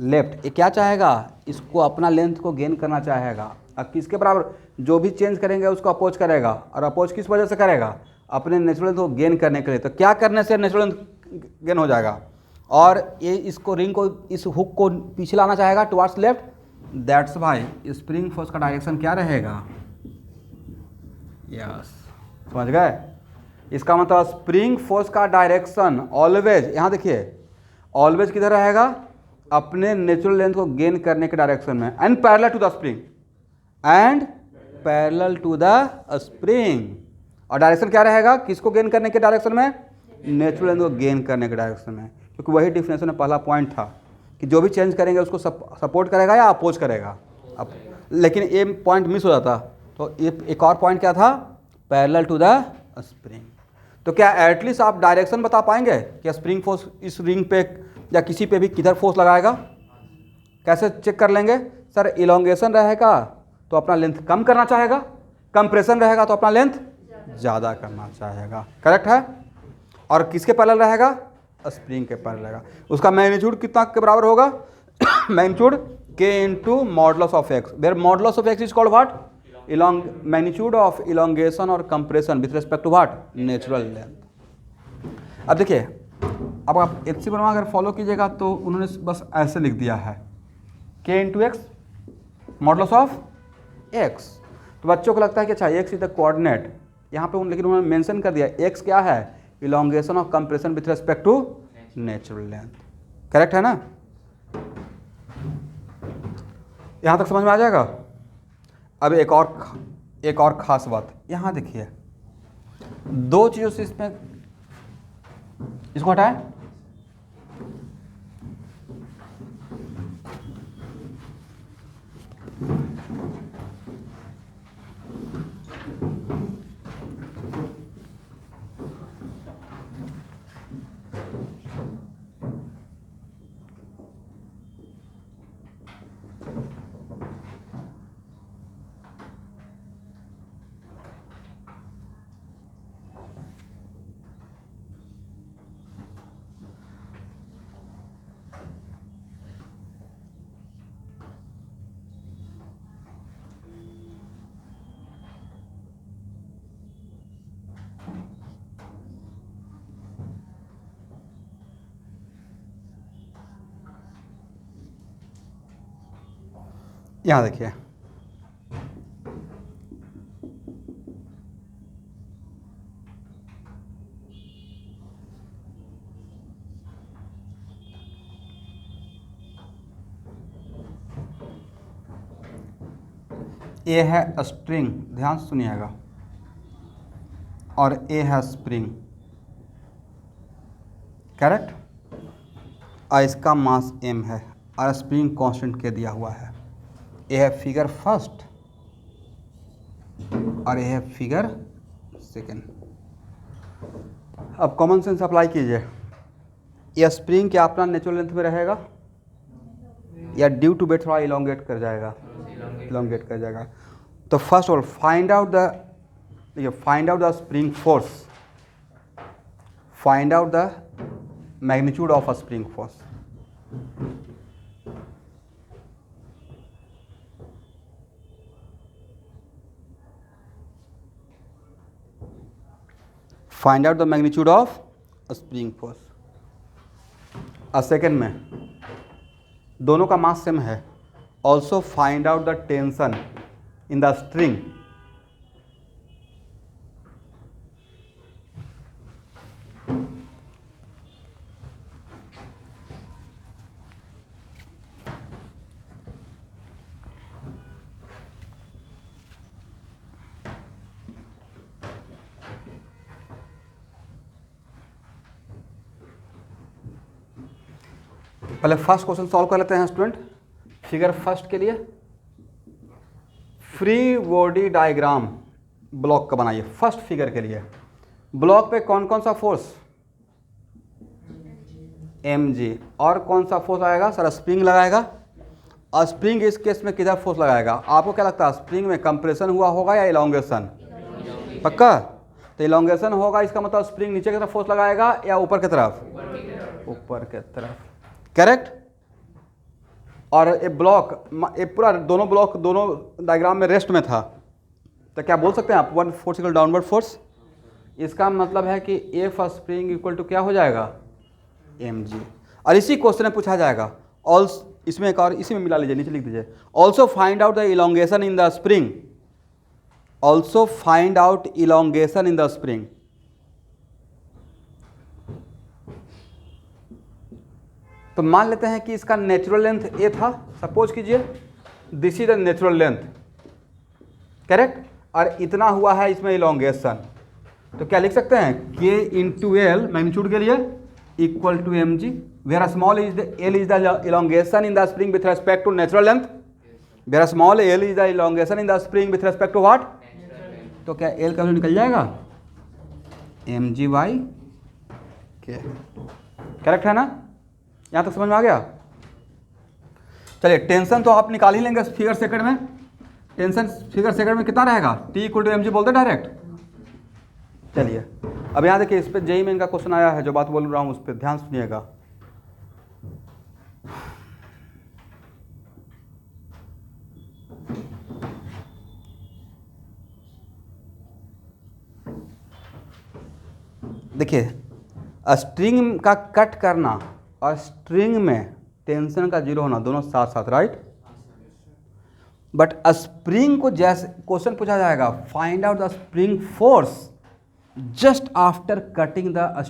left. ये क्या चाहेगा? इसको अपना लेंथ को गेन करना चाहेगा। अब किसके बराबर? जो भी चेंज करेंगे उसको अपोज करेगा, और अपोज किस वजह से करेगा? अपने नेचुरल लेंथ को गेन करने के लिए। तो क्या करने से नेचुरल लेंथ गेन हो जाएगा? और ये इसको रिंग को, इस हुक को पीछे लाना चाहेगा towards left. That's why spring force का डायरेक्शन क्या रहेगा? यस, समझ गए? इसका मतलब स्प्रिंग फोर्स का डायरेक्शन ऑलवेज, यहाँ देखिए, ऑलवेज किधर रहेगा? अपने नेचुरल लेंथ को गेन करने के डायरेक्शन में, and parallel to the spring, and parallel to the spring. और डायरेक्शन क्या रहेगा? किसको गेन करने के डायरेक्शन में? नेचुरल लेंथ को गेन करने के डायरेक्शन में, क्योंकि वही डिफिनेशन में पहला पॉइंट था कि जो भी चेंज करेंगे उसको सपोर्ट करेगा या अपोज करेगा। अब लेकिन ये पॉइंट मिस हो जाता, तो ये एक और पॉइंट क्या था? Parallel to the spring. तो क्या एटलीस्ट आप डायरेक्शन बता पाएंगे कि स्प्रिंग फोर्स इस रिंग पे या किसी पे भी किधर फोर्स लगाएगा? कैसे चेक कर लेंगे? सर इलोंगेशन रहेगा तो अपना लेंथ कम करना चाहेगा, कंप्रेशन रहेगा तो अपना लेंथ ज़्यादा करना चाहेगा, करेक्ट है। और किसके पैरेलल रहेगा? स्प्रिंग के पैरेलल रहेगा। उसका मैग्नीट्यूड कितना के बराबर होगा? मैग्नीट्यूड के into modulus of x, where modulus of x is called what? Magnitude of elongation और compression with respect to what? Natural length. अब देखिए अब आप HC वर्मा अगर फॉलो कीजिएगा तो उन्होंने बस ऐसे लिख दिया है K into x modulus of x. तो बच्चों को लगता है कि अच्छा एक्स इज द कोऑर्डिनेट यहाँ पे, लेकिन उन्होंने मेंशन कर दिया एक्स क्या है, elongation of compression with respect to natural length. Correct है ना? यहाँ तक समझ में आ जाएगा। अब एक और खास बात यहाँ देखिए, दो चीज़ों से इसमें, इसको हटाएं, यहाँ देखिए ए है स्ट्रिंग, ध्यान से सुनिएगा, और ए है स्प्रिंग। करेक्ट? और इसका मास m है और स्प्रिंग कांस्टेंट के दिया हुआ है। ये है फिगर फर्स्ट और ये है फिगर सेकंड। अब कॉमन सेंस अप्लाई कीजिए, यह स्प्रिंग क्या अपना नेचुरल लेंथ में रहेगा या ड्यू टू वेट थोड़ा इलोंगेट कर जाएगा? इलोंगेट कर जाएगा। तो first of all find out the spring force, find out the magnitude of a spring force. Find out the magnitude of a spring force. और सेकेंड में दोनों का मास सेम है, also find out the tension in the string. पहले first question solve कर लेते हैं student. Figure first के लिए फ्री बॉडी डायग्राम ब्लॉक का बनाइए। फर्स्ट फिगर के लिए ब्लॉक पे कौन कौन सा फोर्स? mg। और कौन सा फोर्स आएगा सर? स्प्रिंग लगाएगा। और स्प्रिंग इस केस में किधर फोर्स लगाएगा? आपको क्या लगता है स्प्रिंग में कंप्रेशन हुआ होगा या इलोंगेशन? पक्का? तो इलोंगेशन होगा, इसका मतलब स्प्रिंग नीचे की तरफ फोर्स लगाएगा या ऊपर की तरफ? ऊपर की तरफ। करेक्ट? और ये ब्लॉक, ये पूरा दोनों ब्लॉक दोनों डायग्राम में रेस्ट में था, तो क्या बोल सकते हैं आप? One force equal downward force. इसका मतलब है कि एफ स्प्रिंग इक्वल टू क्या हो जाएगा? mg। और इसी क्वेश्चन में पूछा जाएगा इसमें एक और, इसी में मिला लीजिए, नीचे लिख दीजिए also find out the elongation in the spring. Also find out elongation in the spring. तो मान लेते हैं कि इसका नेचुरल लेंथ ए था, सपोज कीजिए this is the natural length. Correct? और इतना हुआ है इसमें इलोंगेशन, तो क्या लिख सकते हैं? k इंटू एल मैग्नीट्यूड के लिए equal to mg, where small is the L is the elongation in the spring with respect to natural length, where small L is the elongation in the spring with respect to what? तो क्या L का value निकल जाएगा? mg by k। Correct है ना? यहाँ तक समझ में आ गया? चलिए टेंशन तो आप निकाल ही लेंगे फिगर सेकंड में। टेंशन फिगर सेकंड में कितना रहेगा? T इक्वल टू mg बोलते डायरेक्ट। चलिए अब यहाँ देखिए, इस पर जेई मेन का क्वेश्चन आया है, जो बात बोल रहा हूँ उस पर ध्यान सुनिएगा। देखिए स्ट्रिंग का कट करना और स्ट्रिंग में टेंशन का जीरो होना दोनों साथ साथ, राइट। बट स्प्रिंग को जैसे क्वेश्चन पूछा जाएगा, find out the spring force just after cutting the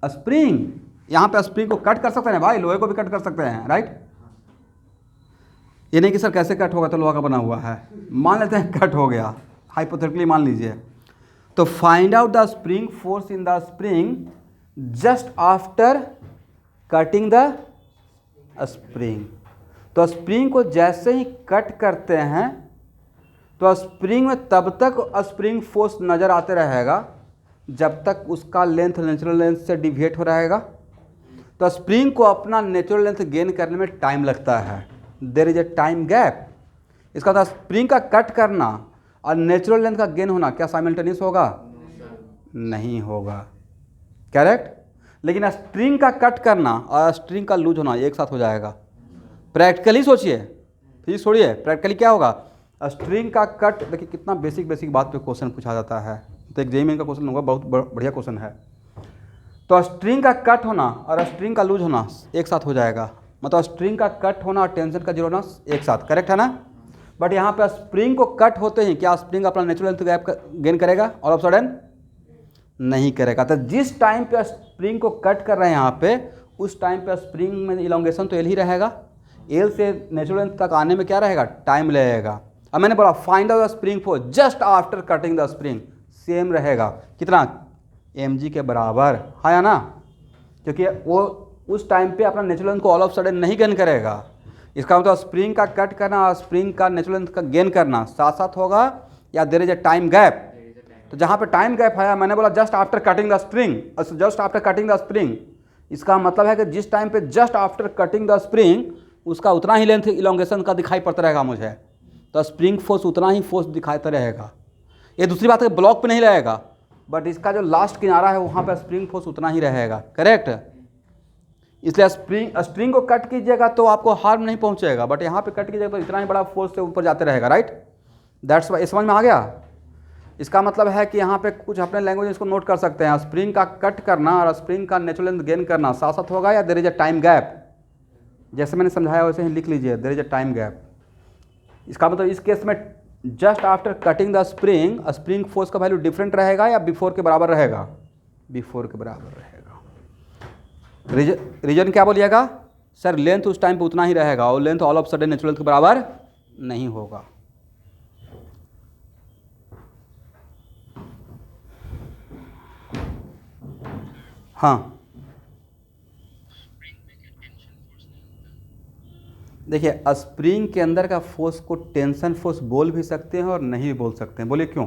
spring. यहाँ पे स्प्रिंग को कट कर सकते हैं भाई, लोहे को भी कट कर सकते हैं, राइट। ये नहीं कि सर कैसे कट होगा, तो लोहा का बना हुआ है, मान लेते हैं कट हो गया, हाइपोथेटिकली मान लीजिए। तो find out the spring force in the spring just after cutting the spring. तो स्प्रिंग को जैसे ही कट करते हैं तो स्प्रिंग में तब तक स्प्रिंग फोर्स नज़र आते रहेगा जब तक उसका लेंथ नेचुरल लेंथ से डिविएट हो रहेगा। तो स्प्रिंग को अपना नेचुरल लेंथ गेन करने में टाइम लगता है, there is a time gap. इसका मतलब स्प्रिंग का कट करना और नेचुरल लेंथ का गेन होना क्या साइमल्टेनियस होगा? नहीं होगा, करेक्ट। लेकिन स्ट्रिंग का कट करना और स्ट्रिंग का लूज होना एक साथ हो जाएगा। प्रैक्टिकली सोचिए, फिर छोड़िए, प्रैक्टिकली क्या होगा? स्ट्रिंग का कट, देखिए कितना बेसिक बेसिक बात पे क्वेश्चन पूछा जाता है। तो एक जेईई मेन का क्वेश्चन होगा, बहुत बढ़िया क्वेश्चन है। तो स्ट्रिंग का कट होना और स्ट्रिंग का लूज होना एक साथ हो जाएगा, मतलब स्ट्रिंग का कट होना और टेंशन का जीरो होना एक साथ, करेक्ट है ना। बट यहाँ पे स्प्रिंग को कट होते ही क्या स्प्रिंग अपना नेचुरल लेंथ गैप गेन करेगा? ऑल ऑफ सडन नहीं करेगा। तो जिस टाइम पे स्प्रिंग को कट कर रहे हैं यहाँ पे, उस टाइम पे स्प्रिंग में इलोंगेशन तो एल ही रहेगा, एल से नेचुरल लेंथ तक आने में क्या रहेगा? टाइम लगेगा। अब मैंने बोला find out the spring force just after cutting the spring, same रहेगा, कितना? mg के बराबर, है या ना। क्योंकि वो उस टाइम पे अपना नेचुरल लेंथ को ऑल ऑफ सडन नहीं गेन करेगा। इसका मतलब स्प्रिंग का कट करना और स्प्रिंग का नेचुरल लेंथ का गेन करना साथ साथ होगा, या there is a time gap. तो जहाँ पे टाइम गैप है, मैंने बोला just after cutting the spring, just after cutting the spring, इसका मतलब है कि जिस टाइम पे just after cutting the spring, उसका उतना ही लेंथ इलोंगेशन का दिखाई पड़ता रहेगा मुझे, तो स्प्रिंग फोर्स उतना ही फोर्स दिखाता रहेगा। ये दूसरी बात है, ब्लॉक पे नहीं रहेगा, बट इसका जो लास्ट किनारा है वहाँ पे स्प्रिंग फोर्स उतना ही रहेगा, करेक्ट। इसलिए स्प्रिंग को कट कीजिएगा तो आपको हार्म नहीं पहुँचेगा, बट यहाँ पे कट कीजिएगा तो इतना ही बड़ा फोर्स से ऊपर जाते रहेगा, राइट। दैट्स वाई, समझ में आ गया। इसका मतलब है कि यहाँ पे कुछ अपने लैंग्वेज इसको नोट कर सकते हैं, स्प्रिंग का कट करना और स्प्रिंग का नेचुरल लेंथ गेन करना साथ साथ होगा, या there is a time gap. जैसे मैंने समझाया वैसे ही लिख लीजिए, there is a time gap. इसका मतलब इस केस में just after cutting the spring, spring force का वैल्यू डिफरेंट रहेगा या बिफोर के बराबर रहेगा? बिफोर के बराबर रहेगा। रीजन क्या बोलिएगा? सर लेंथ उस टाइम पे उतना ही रहेगा और length all of sudden natural length के बराबर नहीं होगा। हाँ देखिए, स्प्रिंग के अंदर का फोर्स को टेंशन फोर्स बोल भी सकते हैं और नहीं भी बोल सकते हैं। बोलिए क्यों?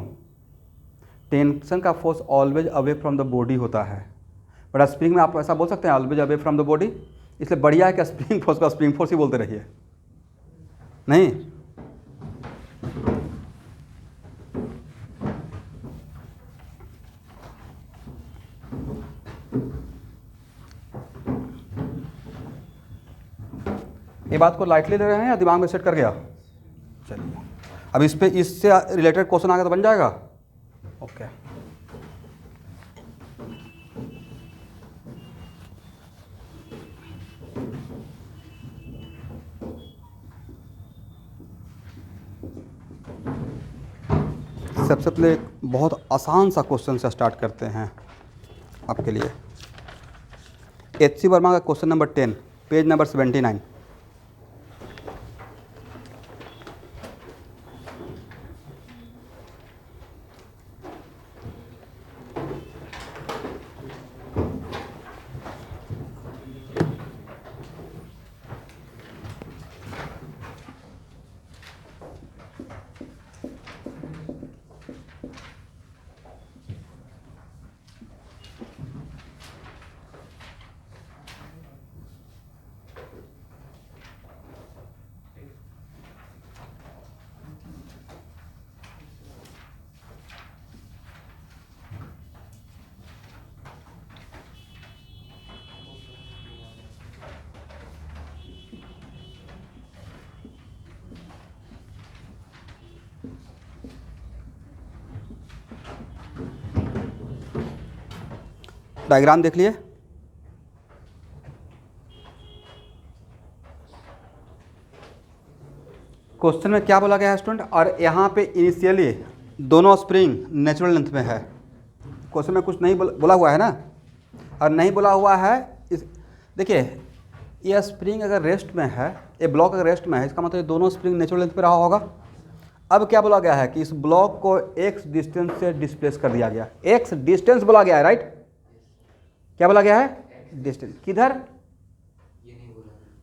टेंशन का force always away from the body होता है, बट स्प्रिंग में आप ऐसा बोल सकते हैं always away from the body. इसलिए बढ़िया है कि स्प्रिंग फोर्स को स्प्रिंग फोर्स ही बोलते रहिए। नहीं, ये बात को लाइटली ले रहे हैं या दिमाग में सेट कर गया? चलिए, अब इस पे इससे रिलेटेड क्वेश्चन आ गया तो बन जाएगा। ओके, सबसे पहले एक बहुत आसान सा क्वेश्चन से स्टार्ट करते हैं आपके लिए। एच.सी. वर्मा का question number 10, page number 79। Diagram देख लिए। क्वेश्चन में क्या बोला गया है स्टूडेंट, और यहाँ पे इनिशियली दोनों स्प्रिंग नेचुरल लेंथ में है। क्वेश्चन में कुछ नहीं बोला हुआ है ना, और नहीं बोला हुआ है इस, देखिए ये स्प्रिंग अगर रेस्ट में है, ये ब्लॉक अगर रेस्ट में है, इसका मतलब ये दोनों स्प्रिंग नेचुरल लेंथ पे रहा होगा। अब क्या बोला गया है कि इस ब्लॉक को x डिस्टेंस से डिस्प्लेस कर दिया गया, x डिस्टेंस बोला गया है, राइट। क्या बोला गया है, डिस्टेंस। किधर,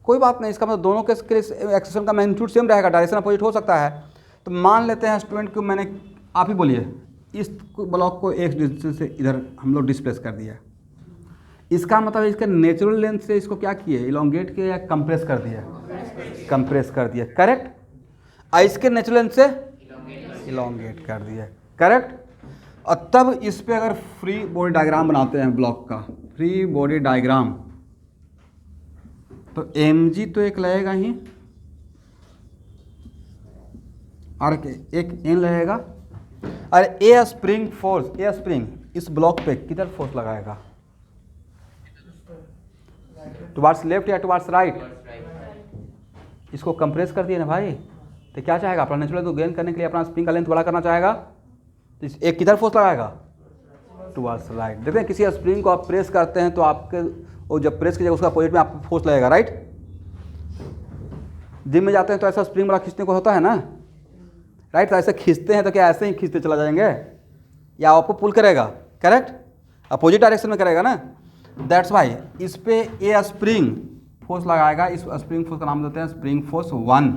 कोई बात नहीं, इसका मतलब दोनों के एक्सेशन का मैग्नीट्यूड सेम रहेगा, डायरेक्शन अपोजिट हो सकता है। तो मान लेते हैं स्टूडेंट को, मैंने, आप ही बोलिए, इस ब्लॉक को x डिस्टेंस से इधर हम लोग डिस्प्लेस कर दिया, इसका मतलब इसके नेचुरल लेंथ से इसको क्या किए, इलोंगेट किए या कंप्रेस कर दिया, कंप्रेस कर दिया, करेक्ट। इसके नेचुरल लेंथ से इलोंगेट कर दिया, करेक्ट। और तब इस पे अगर फ्री बॉडी डायग्राम बनाते हैं ब्लॉक का, फ्री बॉडी डायग्राम, तो mg तो एक लगेगा ही, और एक n लगेगा, और ए स्प्रिंग फोर्स, ए स्प्रिंग इस ब्लॉक पे किधर फोर्स लगाएगा, टुवार्ड्स लेफ्ट या टुवार्ड्स राइट। इसको कंप्रेस कर दिया ना भाई, तो क्या चाहेगा, अपना नेचुरल को गेन करने के लिए अपना स्प्रिंग का लेंथ बड़ा करना चाहेगा, तो एक किधर फोर्स लगाएगा, टुवार्ड्स राइट। देखते हैं किसी स्प्रिंग को आप प्रेस करते हैं तो आपके, वो जब प्रेस कीजिएगा उसका अपोजिट में आपको फोर्स लगेगा, राइट। जिम में जाते हैं तो ऐसा स्प्रिंग बड़ा खींचने को होता है ना, राइट। तो ऐसे खींचते हैं तो क्या ऐसे ही खींचते चला जाएंगे, या आपको पुल करेगा, करेक्ट, अपोजिट डायरेक्शन में करेगा ना। दैट्स वाई इस पे ए स्प्रिंग फोर्स लगाएगा, इस स्प्रिंग फोर्स का नाम देते हैं स्प्रिंग फोर्स 1।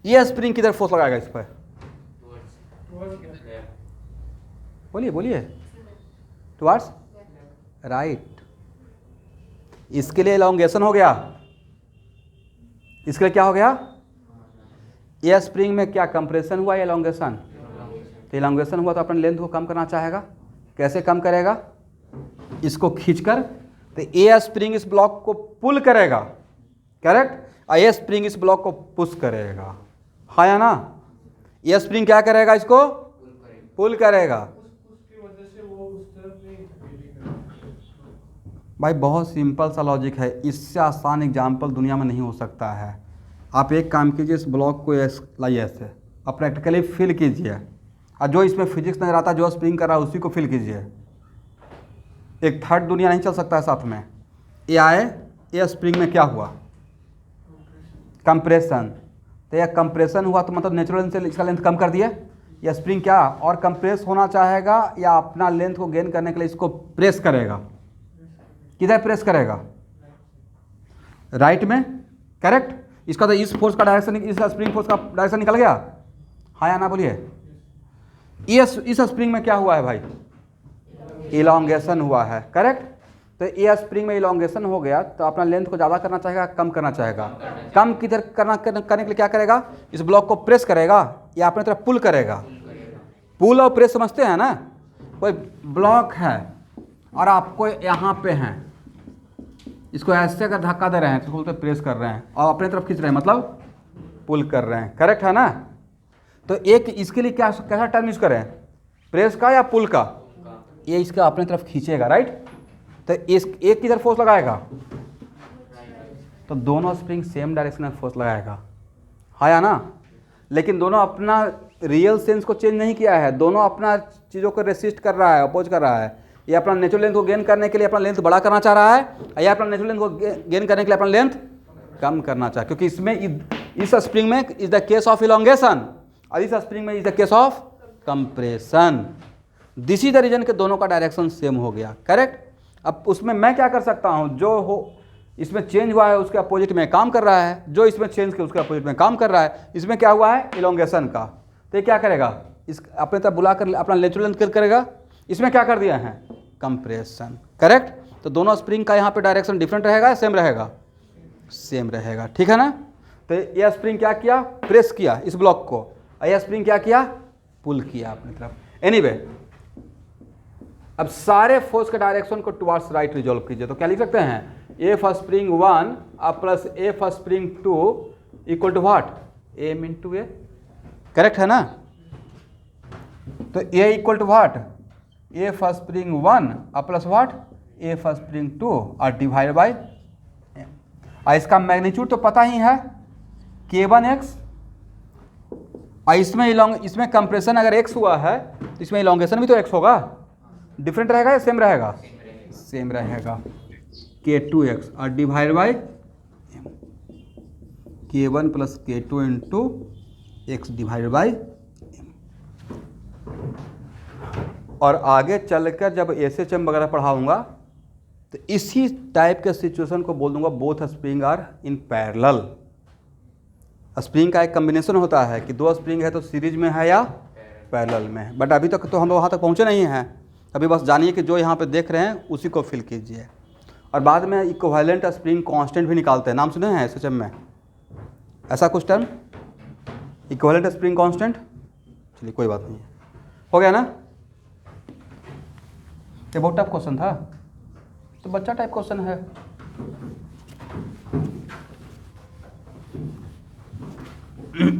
ये स्प्रिंग किधर फोर्स लगाएगा इस पर, बोलिए बोलिए, टुवार्ड्स राइट। इसके लिए एलोंगेशन हो गया, इसके लिए क्या हो गया, ये स्प्रिंग में क्या कंप्रेशन हुआ या एलोंगेशन, तो एलोंगेशन हुआ तो अपने लेंथ को कम करना चाहेगा, कैसे कम करेगा, इसको खींचकर। तो ए स्प्रिंग इस ब्लॉक को पुल करेगा, करेक्ट, और ए स्प्रिंग इस ब्लॉक को पुश करेगा, हाँ या ना। ये स्प्रिंग क्या करेगा, इसको पुल करेगा। भाई बहुत सिंपल सा लॉजिक है, इससे आसान एग्जाम्पल दुनिया में नहीं हो सकता है। आप एक काम कीजिए, इस ब्लॉक को लाइए ऐसे, आप प्रैक्टिकली फील कीजिए, और जो इसमें फिजिक्स नजर आता है, जो स्प्रिंग कर रहा है उसी को फील कीजिए। एक थर्ड दुनिया नहीं चल सकता है साथ में। ये आए, ये स्प्रिंग में क्या हुआ, कंप्रेशन, तो यह कंप्रेशन हुआ तो मतलब नेचुरल से इसका लेंथ कम कर दिया। यह स्प्रिंग क्या और कंप्रेस होना चाहेगा या अपना लेंथ को गेन करने के लिए इसको प्रेस करेगा, किधर प्रेस करेगा, राइट में, करेक्ट। इसका तो इस फोर्स का डायरेक्शन, इस स्प्रिंग फोर्स का डायरेक्शन निकल गया, हाँ या ना बोलिए। इस स्प्रिंग में क्या हुआ है भाई, इलोंगेशन हुआ है, करेक्ट। तो ये स्प्रिंग में इलोंगेशन हो गया तो अपना लेंथ को ज़्यादा करना चाहेगा, कम करना चाहेगा, कम किधर करने के लिए क्या करेगा, इस ब्लॉक को प्रेस करेगा या अपने तरफ पुल करेगा। पुल और प्रेस समझते हैं ना, कोई ब्लॉक है और आपको यहाँ पे हैं, इसको ऐसे अगर धक्का दे रहे हैं तो बोलते प्रेस कर रहे हैं, और अपने तरफ खींच रहे हैं मतलब पुल कर रहे हैं, करेक्ट है ना। तो एक इसके लिए क्या कैसा टर्म यूज करें, प्रेस का या पुल का, ये इसका अपने तरफ खींचेगा, राइट। तो इस एक किधर फोर्स लगाएगा, तो दोनों स्प्रिंग सेम डायरेक्शन में फोर्स लगाएगा, हाँ या ना। लेकिन दोनों अपना रियल सेंस को चेंज नहीं किया है, दोनों अपना चीज़ों को रेसिस्ट कर रहा है, अपोज कर रहा है। ये अपना नेचुरल लेंथ को गेन करने के लिए अपना लेंथ बड़ा करना चाह रहा है, या अपना नेचुरल लेंथ को गेन करने के लिए अपना लेंथ कम करना चाह, क्योंकि इसमें इस स्प्रिंग में is the case of elongation और इस स्प्रिंग में is the case of compression. This is the reason के दोनों का डायरेक्शन सेम हो गया, करेक्ट। अब उसमें मैं क्या कर सकता हूँ, जो हो इसमें चेंज हुआ है उसके अपोजिट में काम कर रहा है, जो इसमें चेंज किया उसके अपोजिट में काम कर रहा है। इसमें क्या हुआ है, इलोंगेशन का, तो ये क्या करेगा, इस अपने तरफ बुला कर अपना नेचुरल लेंथ करेगा। इसमें क्या कर दिया है, कंप्रेशन, करेक्ट। तो दोनों स्प्रिंग का यहाँ पे डायरेक्शन डिफरेंट रहेगा या सेम रहेगा, सेम रहेगा, ठीक है ना। तो यह स्प्रिंग क्या किया, प्रेस किया इस ब्लॉक को, और यह स्प्रिंग क्या किया, पुल किया अपनी तरफ। एनीवे अब सारे फोर्स के डायरेक्शन को टुवार्ड्स राइट रिजॉल्व कीजिए, तो क्या लिख सकते हैं, a for spring 1 plus a for spring 2 equal to what, m into a, correct है ना। तो a equal to what, a for spring 1 plus what, a for spring 2 और डिवाइड बाई, और इसका मैग्नीट्यूड तो पता ही है, K1x और इसमें कंप्रेशन अगर x हुआ है तो इसमें इलोंगेशन भी तो x होगा। डिफरेंट रहेगा या सेम रहेगा? सेम रहेगा। K2x और divide by K1 plus K2 into x divide by. और आगे चलकर जब SHM वगैरह पढ़ाऊंगा तो इसी टाइप के सिचुएशन को बोल दूंगा both spring are in parallel. Spring का एक कम्बिनेशन होता है कि दो स्प्रिंग है तो सीरीज में है या पैरेलल में है, बट अभी तक तो हम लोग वहाँ तक पहुँचे नहीं हैं। अभी बस जानिए कि जो यहाँ पे देख रहे हैं उसी को फिल कीजिए। और बाद में इक्विवेलेंट स्प्रिंग कांस्टेंट भी निकालते हैं, नाम सुने हैं SHM में ऐसा कुछ टर्म, इक्विवेलेंट स्प्रिंग कांस्टेंट। चलिए कोई बात नहीं है, हो गया ना। ये बहुत टफ क्वेश्चन था, तो बच्चा टाइप क्वेश्चन है। जब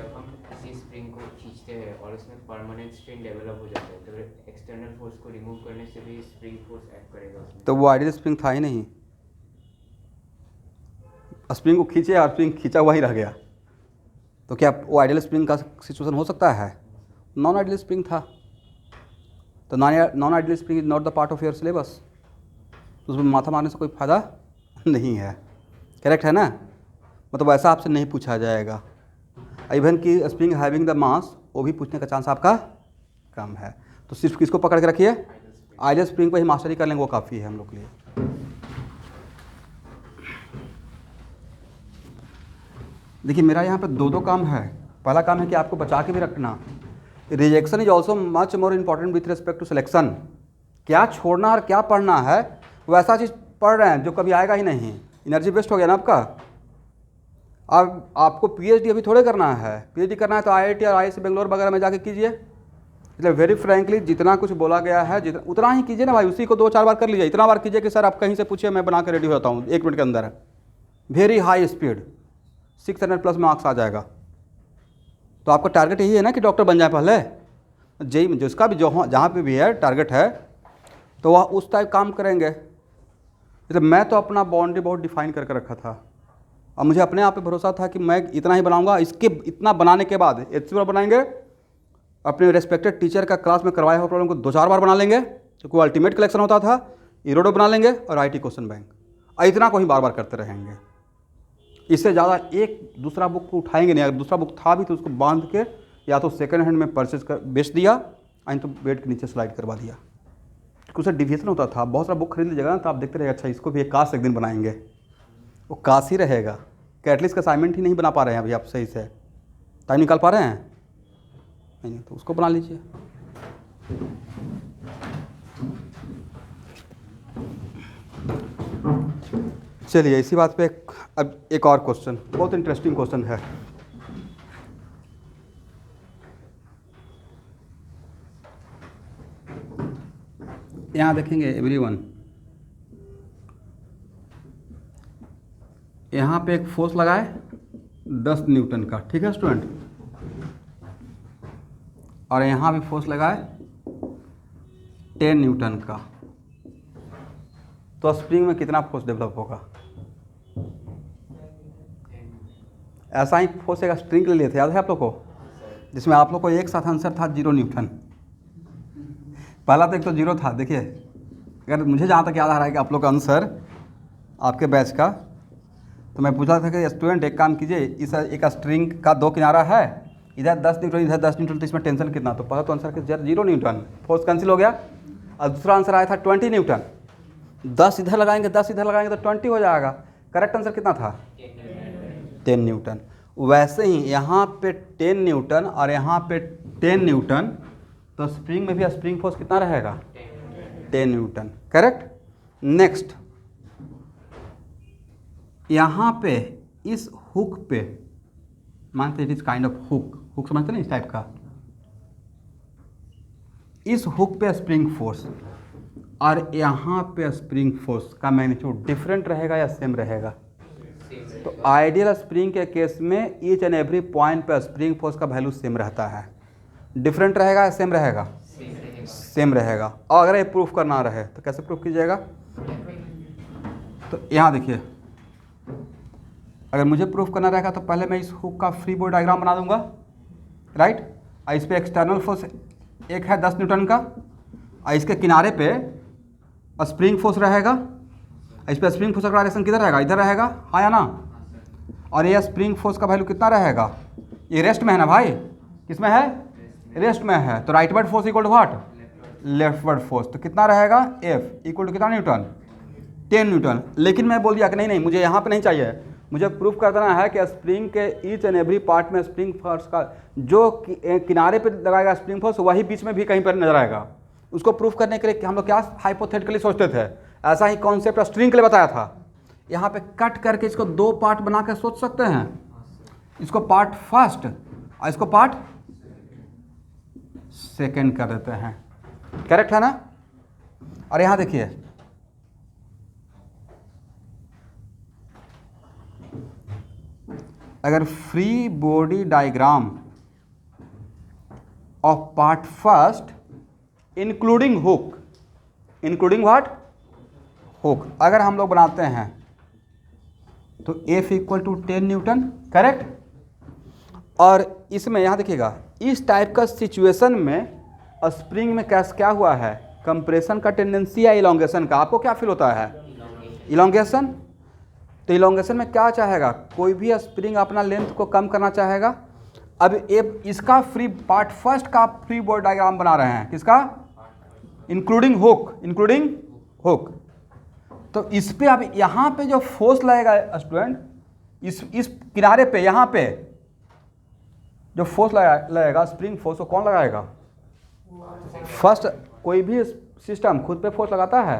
हम किसी स्प्रिंग को खींचते हैं और उसमें परमानेंट स्ट्रेन डेवलप हो जाता है तो एक्सटर्नल फोर्स को रिमूव करने से भी स्प्रिंग फोर्स एक्ट करेगा उसमें। तो वो आइडियल स्प्रिंग था ही नहीं, स्प्रिंग को खींचे और स्प्रिंग खींचा हुआ ही रह गया, तो क्या वो आइडियल स्प्रिंग का सिचुएशन हो सकता है? नॉन आइडियल स्प्रिंग था, तो non ideal spring is not the part of your syllabus, तो उसमें माथा मारने से कोई फ़ायदा नहीं है। करेक्ट है ना? मतलब ऐसा आपसे नहीं पूछा जाएगा। इवन कि स्प्रिंग हैविंग द मास, वो भी पूछने का चांस आपका कम है। तो सिर्फ किसको पकड़ के रखिए, आइडियल स्प्रिंग पर ही मास्टरी कर लेंगे, वो काफ़ी है हम लोग के लिए। देखिए मेरा यहाँ पे दो काम है। पहला काम है कि आपको बचा के भी रखना। Rejection is also much more important with respect to selection. क्या छोड़ना और क्या पढ़ना है, वैसा चीज़ पढ़ रहे हैं जो कभी आएगा ही नहीं। एनर्जी वेस्ट हो गया ना आपका। अब आपको PhD अभी थोड़े करना है, PhD करना है तो IIT और IISc बेंगलोर वगैरह में जाके कीजिए। इसलिए वेरी फ्रैंकली जितना कुछ बोला गया है जितना उतना ही कीजिए ना भाई, उसी को 2-4 बार कर लीजिए। इतना बार कीजिए कि सर आप कहीं से पूछिए, मैं बना के रेडी होता हूँ 1 मिनट के अंदर। Very high speed, 600 plus marks आ जाएगा। तो आपका टारगेट यही है ना कि डॉक्टर बन जाए पहले। जेई में जिसका भी जो जहाँ पे भी है टारगेट है तो वह उस टाइप काम करेंगे। जैसे मैं तो अपना बाउंड्री बहुत डिफाइन करके रखा था और मुझे अपने आप पे भरोसा था कि मैं इतना ही बनाऊंगा। इसके इतना बनाने के बाद HCM बनाएंगे, अपने रेस्पेक्टेड टीचर का क्लास में करवाया हुआ प्रॉब्लम को 2-4 बार बना लेंगे, क्योंकि वो अल्टीमेट कलेक्शन होता था। इरोडो बना लेंगे और IT क्वेश्चन बैंक, और इतना को ही बार बार करते रहेंगे। इससे ज़्यादा एक दूसरा बुक को उठाएंगे नहीं। अगर दूसरा बुक था भी तो उसको बांध के या तो सेकंड हैंड में परचेज कर बेच दिया, तो बेड के नीचे स्लाइड करवा दिया। क्योंकि उससे डिविएशन होता था। बहुत सारा बुक खरीद लीजिएगा ना तो आप देखते रहेगा, अच्छा इसको भी एक काश एक दिन बनाएंगे, वो काश ही रहेगा। कि एटलीस्ट का असाइनमेंट ही नहीं बना पा रहे हैं अभी आप सही से, टाइम निकाल पा रहे हैं नहीं, तो उसको बना लीजिए। चलिए इसी बात पे अब एक और क्वेश्चन, बहुत इंटरेस्टिंग क्वेश्चन है। यहाँ देखेंगे एवरीवन, यहाँ पे एक फोर्स लगाए 10 न्यूटन का, ठीक है स्टूडेंट, और यहाँ भी फोर्स लगाए 10 न्यूटन का। तो स्प्रिंग में कितना फोर्स डेवलप होगा? ऐसा ही फोर्स एक स्प्रिंग ले लिए थे, याद है आप लोग को, जिसमें आप लोग को एक साथ आंसर था 0 न्यूटन। पहला तो एक तो 0 था। देखिए अगर मुझे जहाँ तक याद आ रहा है कि आप लोग का आंसर आपके बैच का, तो मैं पूछा था कि स्टूडेंट एक काम कीजिए, इस एक स्ट्रिंग का 2 किनारा है, इधर 10 न्यूटन इधर 10 न्यूटन, तो इसमें टेंशन कितना? तो पहला तो आंसर कि 0 न्यूटन, फोर्स कैंसिल हो गया। और दूसरा आंसर आया था 20 न्यूटन। 10 इधर लगाएंगे 10 इधर लगाएंगे तो 20 हो जाएगा। करेक्ट आंसर कितना था? 10 न्यूटन। वैसे ही यहाँ पे 10 न्यूटन और यहाँ पे 10 न्यूटन, तो स्प्रिंग में भी स्प्रिंग फोर्स कितना रहेगा? 10 न्यूटन। करेक्ट। नेक्स्ट, यहाँ पे इस हुक पे, मानते it is kind of hook समझते ना इस टाइप का, इस हुक पे स्प्रिंग फोर्स और यहाँ पे स्प्रिंग फोर्स का मैग्नीट्यूड डिफरेंट रहेगा या सेम रहेगा? तो आइडियल स्प्रिंग के केस में ईच एंड एवरी पॉइंट पे स्प्रिंग फोर्स का वैल्यू सेम रहता है। डिफरेंट रहेगा या सेम रहेगा? सेम रहेगा। और अगर ये प्रूफ करना रहे तो कैसे प्रूफ कीजिएगा? तो यहाँ देखिए, अगर मुझे प्रूफ करना रहेगा तो पहले मैं इस हुक का फ्री बॉडी डायग्राम बना दूंगा, राइट। और इस पे एक्सटर्नल फोर्स एक है 10 न्यूटन का, और इसके किनारे पे स्प्रिंग फोर्स रहेगा। इस पे स्प्रिंग फोर्स का डायरेक्शन किधर रहेगा, इधर रहेगा, हाँ या ना। और ये स्प्रिंग फोर्स का वैल्यू कितना रहेगा, ये रेस्ट में है ना भाई, किसमें है, रेस्ट में है। तो rightward force equal to what, leftward force. तो कितना रहेगा, एफ इक्वल टू कितना न्यूटन, 10 न्यूटन। लेकिन मैं बोल दिया कि नहीं मुझे यहाँ पे नहीं चाहिए, मुझे प्रूफ कर देना है कि स्प्रिंग के ईच एंड एवरी पार्ट में स्प्रिंग फोर्स का जो किनारे पे लगाएगा स्प्रिंग फोर्स, वही बीच में भी कहीं पर नजर आएगा। उसको प्रूफ करने के लिए हम लोग क्या हाइपोथेटिकली सोचते थे, ऐसा ही कॉन्सेप्ट स्ट्रिंग के लिए बताया था। यहाँ पे कट करके इसको 2 पार्ट बना के सोच सकते हैं, इसको पार्ट फर्स्ट और इसको पार्ट सेकेंड कर देते हैं, करेक्ट है ना। और यहाँ देखिए अगर free body diagram of part first including hook, including what, hook, अगर हम लोग बनाते हैं तो F equal to 10 newton, correct. और इसमें यहाँ देखिएगा इस टाइप का सिचुएशन में स्प्रिंग में क्या हुआ है, कंप्रेशन का टेंडेंसी या इलोंगेशन का, आपको क्या फील होता है, इलोंगेशन। तो इलोंगेशन में क्या चाहेगा, कोई भी स्प्रिंग अपना लेंथ को कम करना चाहेगा। अब इसका फ्री पार्ट फर्स्ट का फ्री बॉडी डायग्राम बना रहे हैं, किसका, इंक्लूडिंग हुक, इंक्लूडिंग हुक। तो इस पे अब यहाँ पे जो फोर्स लगेगा स्टूडेंट, इस किनारे पे यहाँ पे जो फोर्स लगेगा स्प्रिंग फोर्स, वो कौन लगाएगा, फर्स्ट। कोई भी सिस्टम खुद पे फोर्स लगाता है,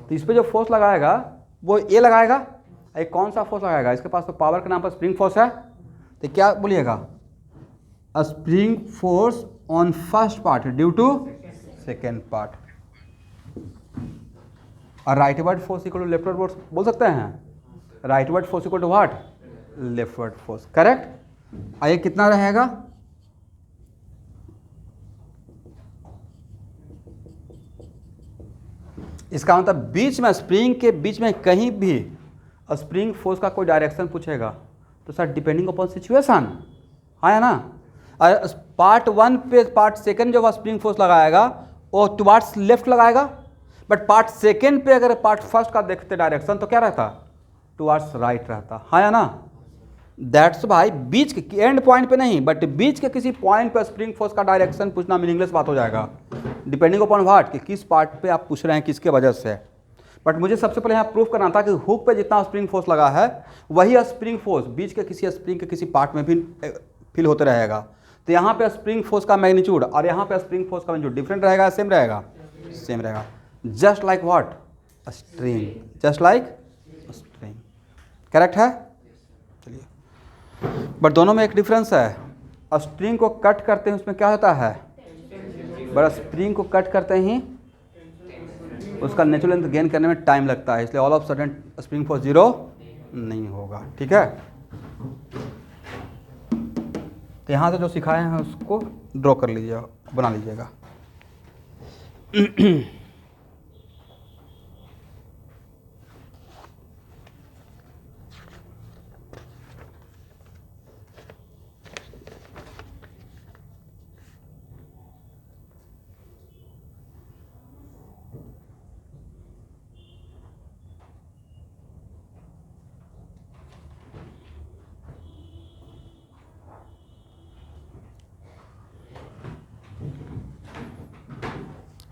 तो इस पे जो फोर्स लगाएगा वो ये लगाएगा। एक कौन सा फोर्स लगाएगा, इसके पास तो पावर के नाम पर स्प्रिंग फोर्स है, तो क्या बोलिएगा, spring force on first part due to second part. और rightward force equal to leftward force बोल सकते हैं, rightward force equal to what, leftward force, correct. और ये कितना रहेगा, इसका मतलब बीच में स्प्रिंग के बीच में कहीं भी स्प्रिंग फोर्स का कोई डायरेक्शन पूछेगा तो सर डिपेंडिंग अपॉन सिचुएशन, हाँ या ना। पार्ट 1 पे पार्ट सेकंड जो स्प्रिंग फोर्स लगाएगा वो टुवार्ड्स लेफ्ट लगाएगा, बट पार्ट सेकंड पे अगर पार्ट फर्स्ट का देखते डायरेक्शन तो क्या रहता, टुवार्ड्स राइट रहता, हाँ या ना। दैट्स भाई बीच के एंड पॉइंट पे नहीं, बट बीच के किसी पॉइंट पे स्प्रिंग फोर्स का डायरेक्शन पूछना मीनिंगलेस बात हो जाएगा, डिपेंडिंग अपॉन व्हाट, कि किस पार्ट पे आप पूछ रहे हैं, किसके वजह से। बट मुझे सबसे पहले यहाँ प्रूफ करना था कि हुक पे जितना स्प्रिंग फोर्स लगा है वही स्प्रिंग फोर्स बीच के किसी स्प्रिंग के किसी पार्ट में भी फील होते रहेगा। तो यहाँ पे स्प्रिंग फोर्स का मैग्नीट्यूड और यहाँ पे स्प्रिंग फोर्स का मैग्नीट्यूड डिफरेंट रहेगा, सेम रहेगा, सेम रहेगा, just like what, string, just like string, correct है। चलिए, बट दोनों में एक डिफरेंस है, स्ट्रिंग को कट करते हैं उसमें क्या होता है, बट स्प्रिंग को कट करते ही उसका नेचुरल लेंथ गेन करने में टाइम लगता है, इसलिए all of sudden spring force 0 नहीं होगा, ठीक है। तो यहाँ से जो सिखाए हैं उसको ड्रॉ कर लीजिएगा, बना लीजिएगा।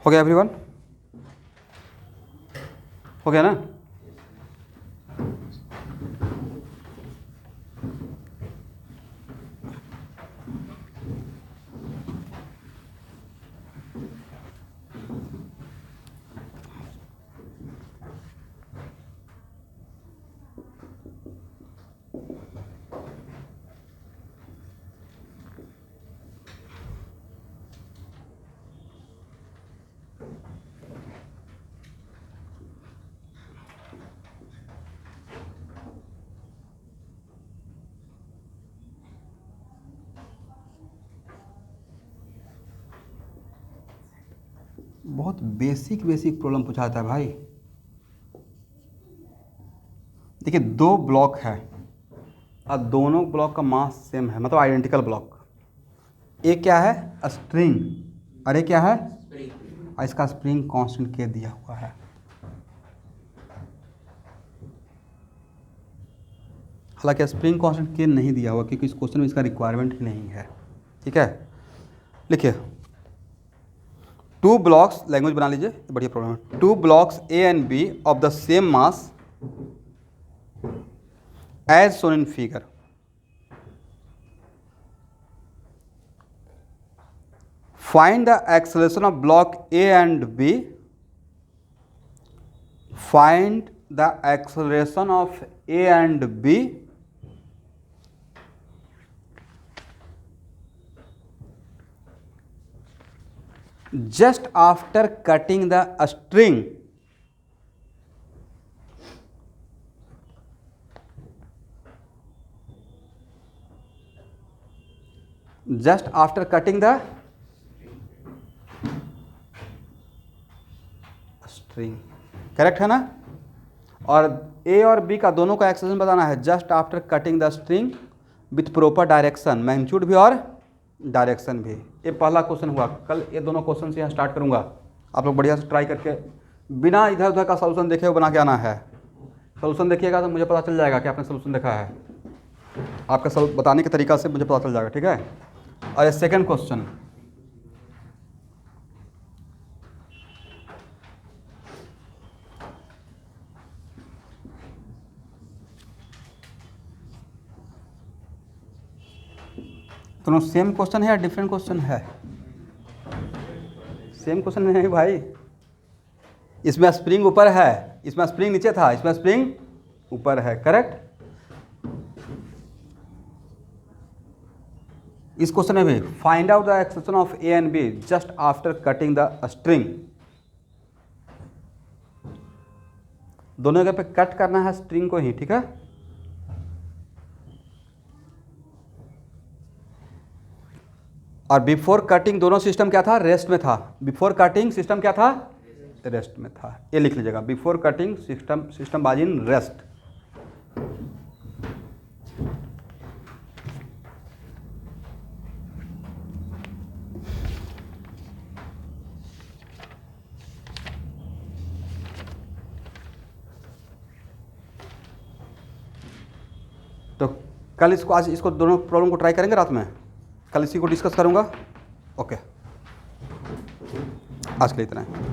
हो गया एवरीवन, हो गया ना। बहुत बेसिक प्रॉब्लम पूछाता है भाई। देखिए 2 ब्लॉक है, और दोनों ब्लॉक का मास सेम है, मतलब आइडेंटिकल ब्लॉक। एक क्या है, स्प्रिंग, अरे क्या है, और इसका स्प्रिंग कांस्टेंट के दिया हुआ है। हालांकि स्प्रिंग कांस्टेंट के नहीं दिया हुआ क्योंकि इस क्वेश्चन में इसका रिक्वायरमेंट ही नहीं है। ठीक है, लिखिए टू ब्लॉक्स, लैंग्वेज बना लीजिए, बढ़िया प्रॉब्लम है। Two blocks A and B of the same mass as shown in figure. Find the acceleration of block A and B. Find the acceleration of A and B just after cutting the string. Just after cutting the string, correct है ना। और ए और B का दोनों का acceleration बताना है just after cutting the string with proper direction, magnitude भी और डायरेक्शन भी। ये पहला क्वेश्चन हुआ। कल ये दोनों क्वेश्चन से यहाँ स्टार्ट करूँगा, आप लोग बढ़िया से ट्राई करके बिना इधर उधर का सोल्यूशन देखे हुए बना के आना है। सोल्यूशन देखिएगा तो मुझे पता चल जाएगा कि आपने सोल्यूशन देखा है, आपका बताने के तरीका से मुझे पता चल जाएगा। ठीक है, और ये सेकेंड क्वेश्चन, दोनों सेम क्वेश्चन है या डिफरेंट क्वेश्चन है? सेम क्वेश्चन नहीं भाई, इसमें स्प्रिंग ऊपर है, इसमें स्प्रिंग नीचे था, इसमें स्प्रिंग ऊपर है, करेक्ट। इस क्वेश्चन में भी find out the acceleration of A and be just after cutting the string. दोनों जगह पे कट करना है स्ट्रिंग को ही, ठीक है। और बिफोर कटिंग दोनों सिस्टम क्या था, रेस्ट में था। बिफोर कटिंग सिस्टम क्या था, रेस्ट में था। ये लिख लीजिएगा, before cutting system was in rest. तो कल इसको, आज इसको दोनों प्रॉब्लम को ट्राई करेंगे रात में, कल इसी को डिस्कस करूंगा। ओके, आज के लिए इतना है।